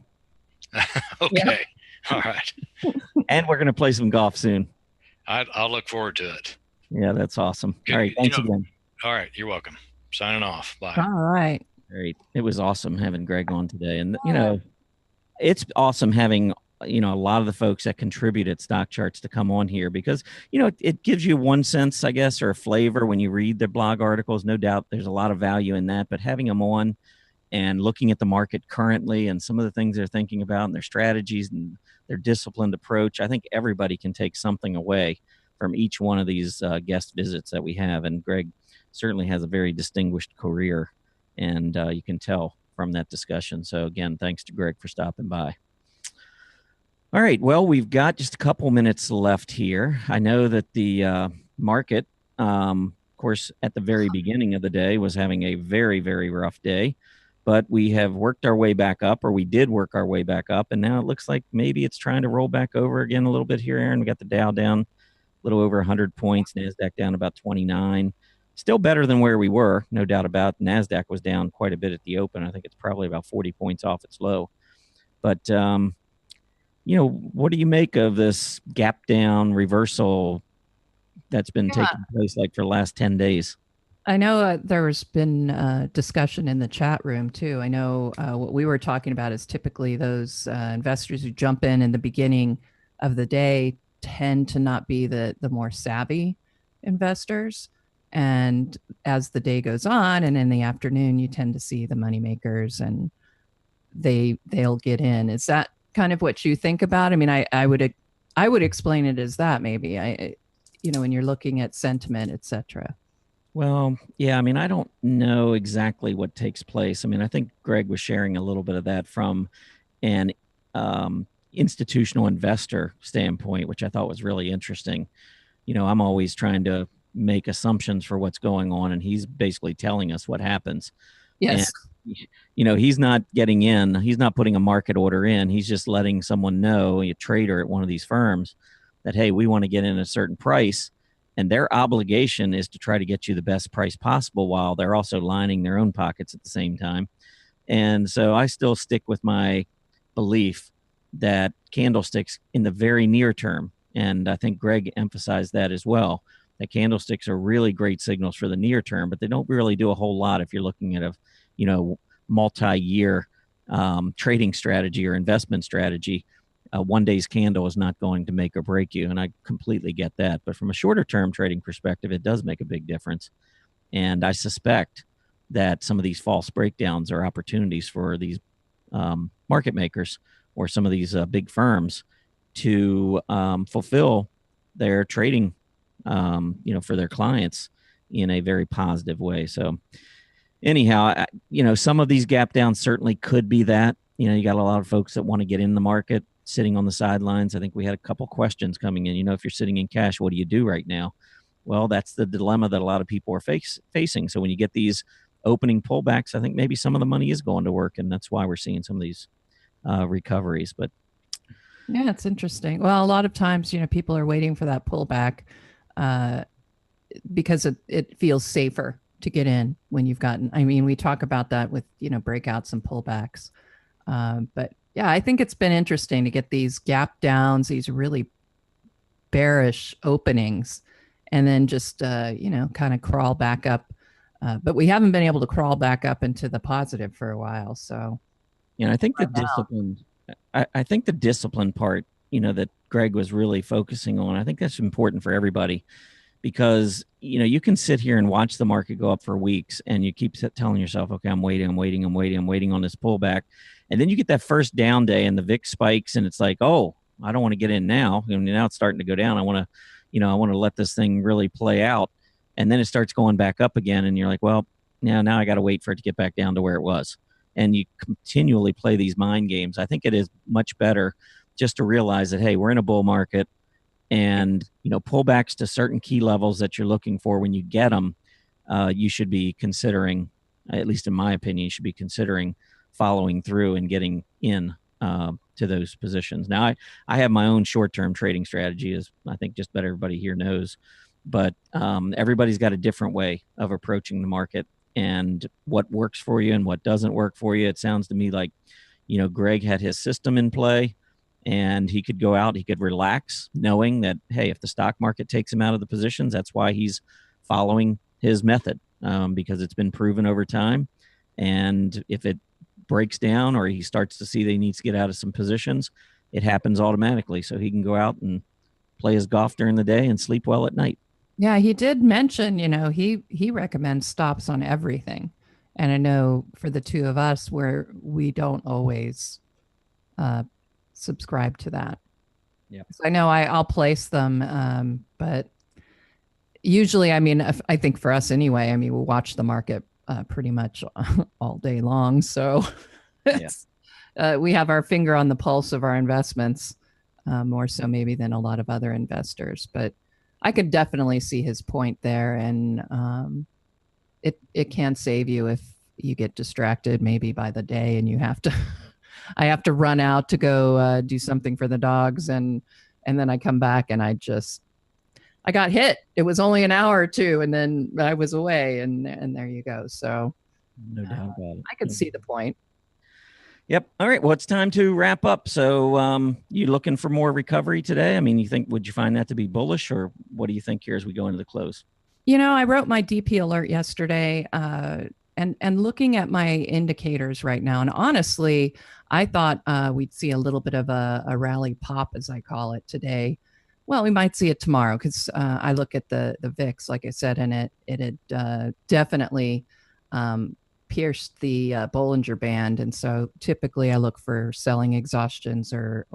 [SPEAKER 3] Okay. Yeah. All right.
[SPEAKER 1] And we're going to play some golf soon.
[SPEAKER 3] I'll look forward to it.
[SPEAKER 1] Yeah, that's awesome. Good. All right, thanks again.
[SPEAKER 3] All right, you're welcome. Signing off. Bye.
[SPEAKER 2] All right.
[SPEAKER 1] Great. It was awesome having Greg on today. And, it's awesome having a lot of the folks that contribute at Stock Charts to come on here, because it gives you one sense, I guess, or a flavor when you read their blog articles. No doubt there's a lot of value in that, but having them on and looking at the market currently and some of the things they're thinking about and their strategies and their disciplined approach, I think everybody can take something away from each one of these guest visits that we have. And Greg certainly has a very distinguished career, and you can tell from that discussion. So again, thanks to Greg for stopping by. All right. Well, we've got just a couple minutes left here. I know that the market, of course, at the very beginning of the day was having a very, very rough day, but we have worked our way back up, or we did work our way back up. And now it looks like maybe it's trying to roll back over again a little bit here, Aaron. We got the Dow down a little over 100 points, NASDAQ down about 29. Still better than where we were, no doubt about it. NASDAQ was down quite a bit at the open. I think it's probably about 40 points off its low. But, what do you make of this gap down reversal that's been taking place like for the last 10 days?
[SPEAKER 2] I know there's been discussion in the chat room too. I know what we were talking about is typically those investors who jump in the beginning of the day tend to not be the more savvy investors. And as the day goes on and in the afternoon, you tend to see the money makers and they'll get in. Is that kind of what you think about? I mean, I would I would explain it as that maybe. When you're looking at sentiment, etc.
[SPEAKER 1] Well, yeah, I mean, I don't know exactly what takes place. I mean, I think Greg was sharing a little bit of that from an institutional investor standpoint, which I thought was really interesting. I'm always trying to make assumptions for what's going on, and he's basically telling us what happens. And
[SPEAKER 2] Yes.
[SPEAKER 1] he's not getting in, he's not putting a market order in, he's just letting someone know, a trader at one of these firms, that hey, we want to get in a certain price, and their obligation is to try to get you the best price possible while they're also lining their own pockets at the same time. And so I still stick with my belief that candlesticks in the very near term, and I think Greg emphasized that as well, that candlesticks are really great signals for the near term, but they don't really do a whole lot if you're looking at a multi-year trading strategy or investment strategy. One day's candle is not going to make or break you, and I completely get that. But from a shorter term trading perspective, it does make a big difference. And I suspect that some of these false breakdowns are opportunities for these market makers or some of these big firms to fulfill their trading, for their clients in a very positive way. So anyhow, some of these gap downs certainly could be that. You got a lot of folks that want to get in the market sitting on the sidelines. I think we had a couple questions coming in. If you're sitting in cash, what do you do right now? Well, that's the dilemma that a lot of people are facing. So when you get these opening pullbacks, I think maybe some of the money is going to work, and that's why we're seeing some of these recoveries. But
[SPEAKER 2] yeah, it's interesting. Well, a lot of times, people are waiting for that pullback because it feels safer to get in when you've gotten. I mean, we talk about that with breakouts and pullbacks, but yeah, I think it's been interesting to get these gap downs, these really bearish openings, and then just kind of crawl back up. But we haven't been able to crawl back up into the positive for a while. So,
[SPEAKER 1] I think the discipline. I think the discipline part, that Greg was really focusing on, I think that's important for everybody, because you can sit here and watch the market go up for weeks, and you keep telling yourself, okay, I'm waiting on this pullback, and then you get that first down day and the VIX spikes, and it's like, oh, I don't want to get in now. Now it's starting to go down. I want to let this thing really play out, and then it starts going back up again, and you're like, well, now I got to wait for it to get back down to where it was, and you continually play these mind games. I think it is much better just to realize that, hey, we're in a bull market. And, pullbacks to certain key levels that you're looking for, when you get them, you should be considering, at least in my opinion, you should be considering following through and getting in to those positions. Now, I have my own short-term trading strategy, as I think just about everybody here knows, but everybody's got a different way of approaching the market and what works for you and what doesn't work for you. It sounds to me like, Greg had his system in play, and he could go out, he could relax, knowing that, hey, if the stock market takes him out of the positions, that's why he's following his method, because it's been proven over time. And if it breaks down or he starts to see that he needs to get out of some positions, it happens automatically. So he can go out and play his golf during the day and sleep well at night.
[SPEAKER 2] Yeah, he did mention, he recommends stops on everything. And I know for the two of us, where we don't always subscribe to that.
[SPEAKER 1] Yeah.
[SPEAKER 2] So I know I'll place them, but usually, I mean, I think for us anyway, I mean, we'll watch the market pretty much all day long. So we have our finger on the pulse of our investments, more so maybe than a lot of other investors. But I could definitely see his point there, and it can save you if you get distracted maybe by the day and you have to. I have to run out to go do something for the dogs, and then I come back and I got hit. It was only an hour or two, and then I was away, and there you go. So
[SPEAKER 1] no doubt about it.
[SPEAKER 2] I could see the point.
[SPEAKER 1] Yep. All right. Well, it's time to wrap up. So you looking for more recovery today? I mean, would you find that to be bullish, or what do you think here as we go into the close?
[SPEAKER 2] I wrote my DP alert yesterday, and looking at my indicators right now, and honestly, I thought we'd see a little bit of a rally pop, as I call it, today. Well, we might see it tomorrow, because I look at the VIX, like I said, and it had definitely pierced the Bollinger Band. And so typically I look for selling exhaustions or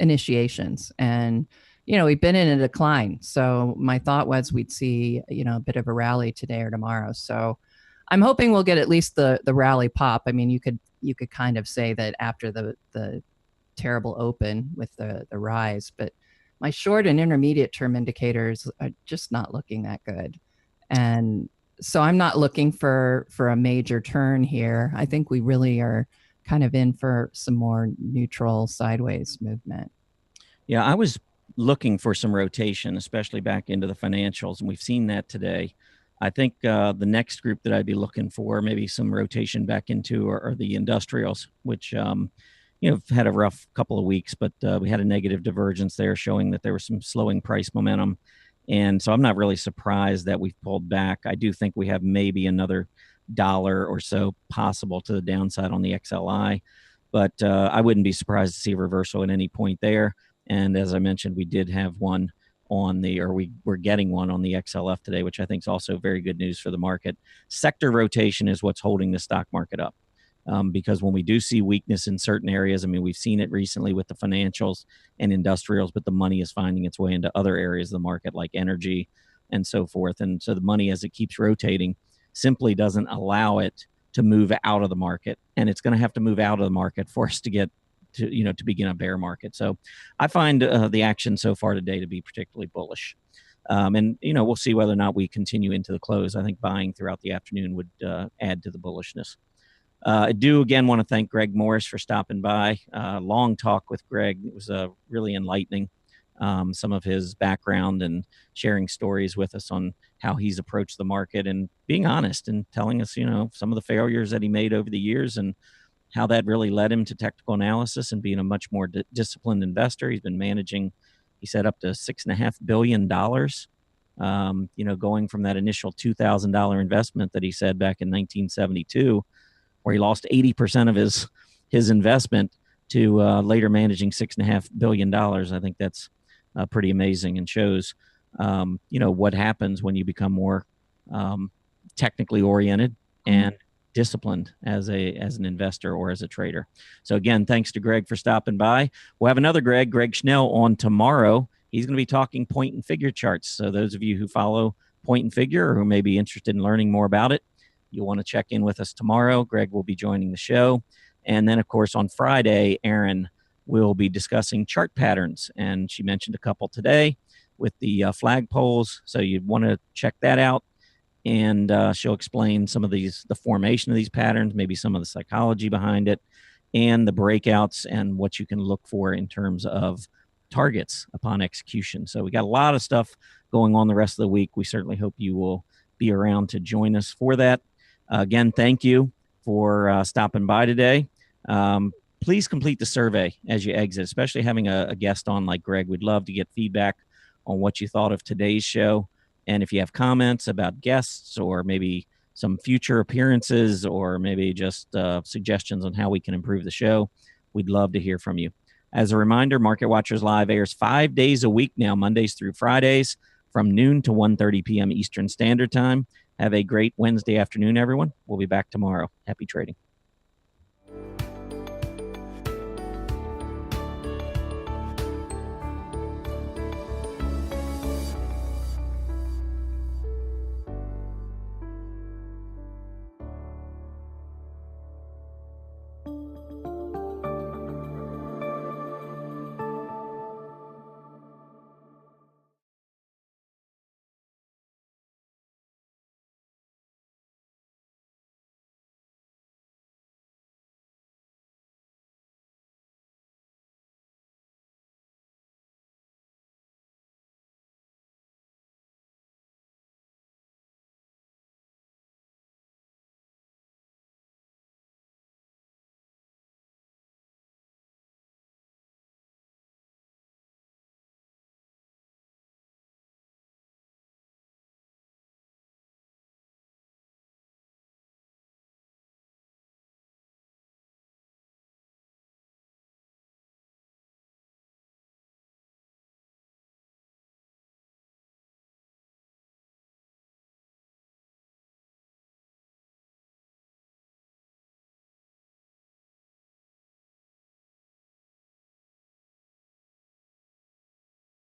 [SPEAKER 2] initiations. And, we've been in a decline. So my thought was we'd see, a bit of a rally today or tomorrow. So I'm hoping we'll get at least the rally pop. I mean, you could kind of say that after the terrible open with the rise, but my short and intermediate term indicators are just not looking that good. And so I'm not looking for a major turn here. I think we really are kind of in for some more neutral sideways movement.
[SPEAKER 1] Yeah, I was looking for some rotation, especially back into the financials, and we've seen that today. I think the next group that I'd be looking for, maybe some rotation back into, are the industrials, which had a rough couple of weeks, but we had a negative divergence there, showing that there was some slowing price momentum. And so I'm not really surprised that we've pulled back. I do think we have maybe another $1 or so possible to the downside on the XLI, but I wouldn't be surprised to see a reversal at any point there. And as I mentioned, we did have one we're getting one on the XLF today, which I think is also very good news for the market. Sector rotation is what's holding the stock market up. Because when we do see weakness in certain areas, I mean, we've seen it recently with the financials and industrials, but the money is finding its way into other areas of the market like energy and so forth. And so the money, as it keeps rotating, simply doesn't allow it to move out of the market. And it's going to have to move out of the market for us to get to begin a bear market. So I find the action so far today to be particularly bullish. And we'll see whether or not we continue into the close. I think buying throughout the afternoon would add to the bullishness. I do again want to thank Greg Morris for stopping by. Long talk with Greg. It was really enlightening. Some of his background and sharing stories with us on how he's approached the market and being honest and telling us, some of the failures that he made over the years and how that really led him to technical analysis and being a much more disciplined investor. He's been managing, he said, up to $6.5 billion. Going from that initial $2,000 investment that he said back in 1972, where he lost 80% of his investment, to later managing $6.5 billion. I think that's pretty amazing and shows, what happens when you become more technically oriented and disciplined as an investor or as a trader. So again, thanks to Greg for stopping by. We'll have another Greg Schnell, on tomorrow. He's going to be talking point and figure charts. So those of you who follow point and figure or who may be interested in learning more about it, you'll want to check in with us tomorrow. Greg will be joining the show. And then, of course, on Friday, Erin will be discussing chart patterns. And she mentioned a couple today with the flagpoles. So you'd want to check that out. And she'll explain some of the formation of these patterns, maybe some of the psychology behind it, and the breakouts and what you can look for in terms of targets upon execution. So we got a lot of stuff going on the rest of the week. We certainly hope you will be around to join us for that. Again, thank you for stopping by today. Please complete the survey as you exit, especially having a guest on like Greg. We'd love to get feedback on what you thought of today's show. And if you have comments about guests or maybe some future appearances or maybe just suggestions on how we can improve the show, we'd love to hear from you. As a reminder, Market Watchers Live airs 5 days a week now, Mondays through Fridays, from noon to 1:30 p.m. Eastern Standard Time. Have a great Wednesday afternoon, everyone. We'll be back tomorrow. Happy trading.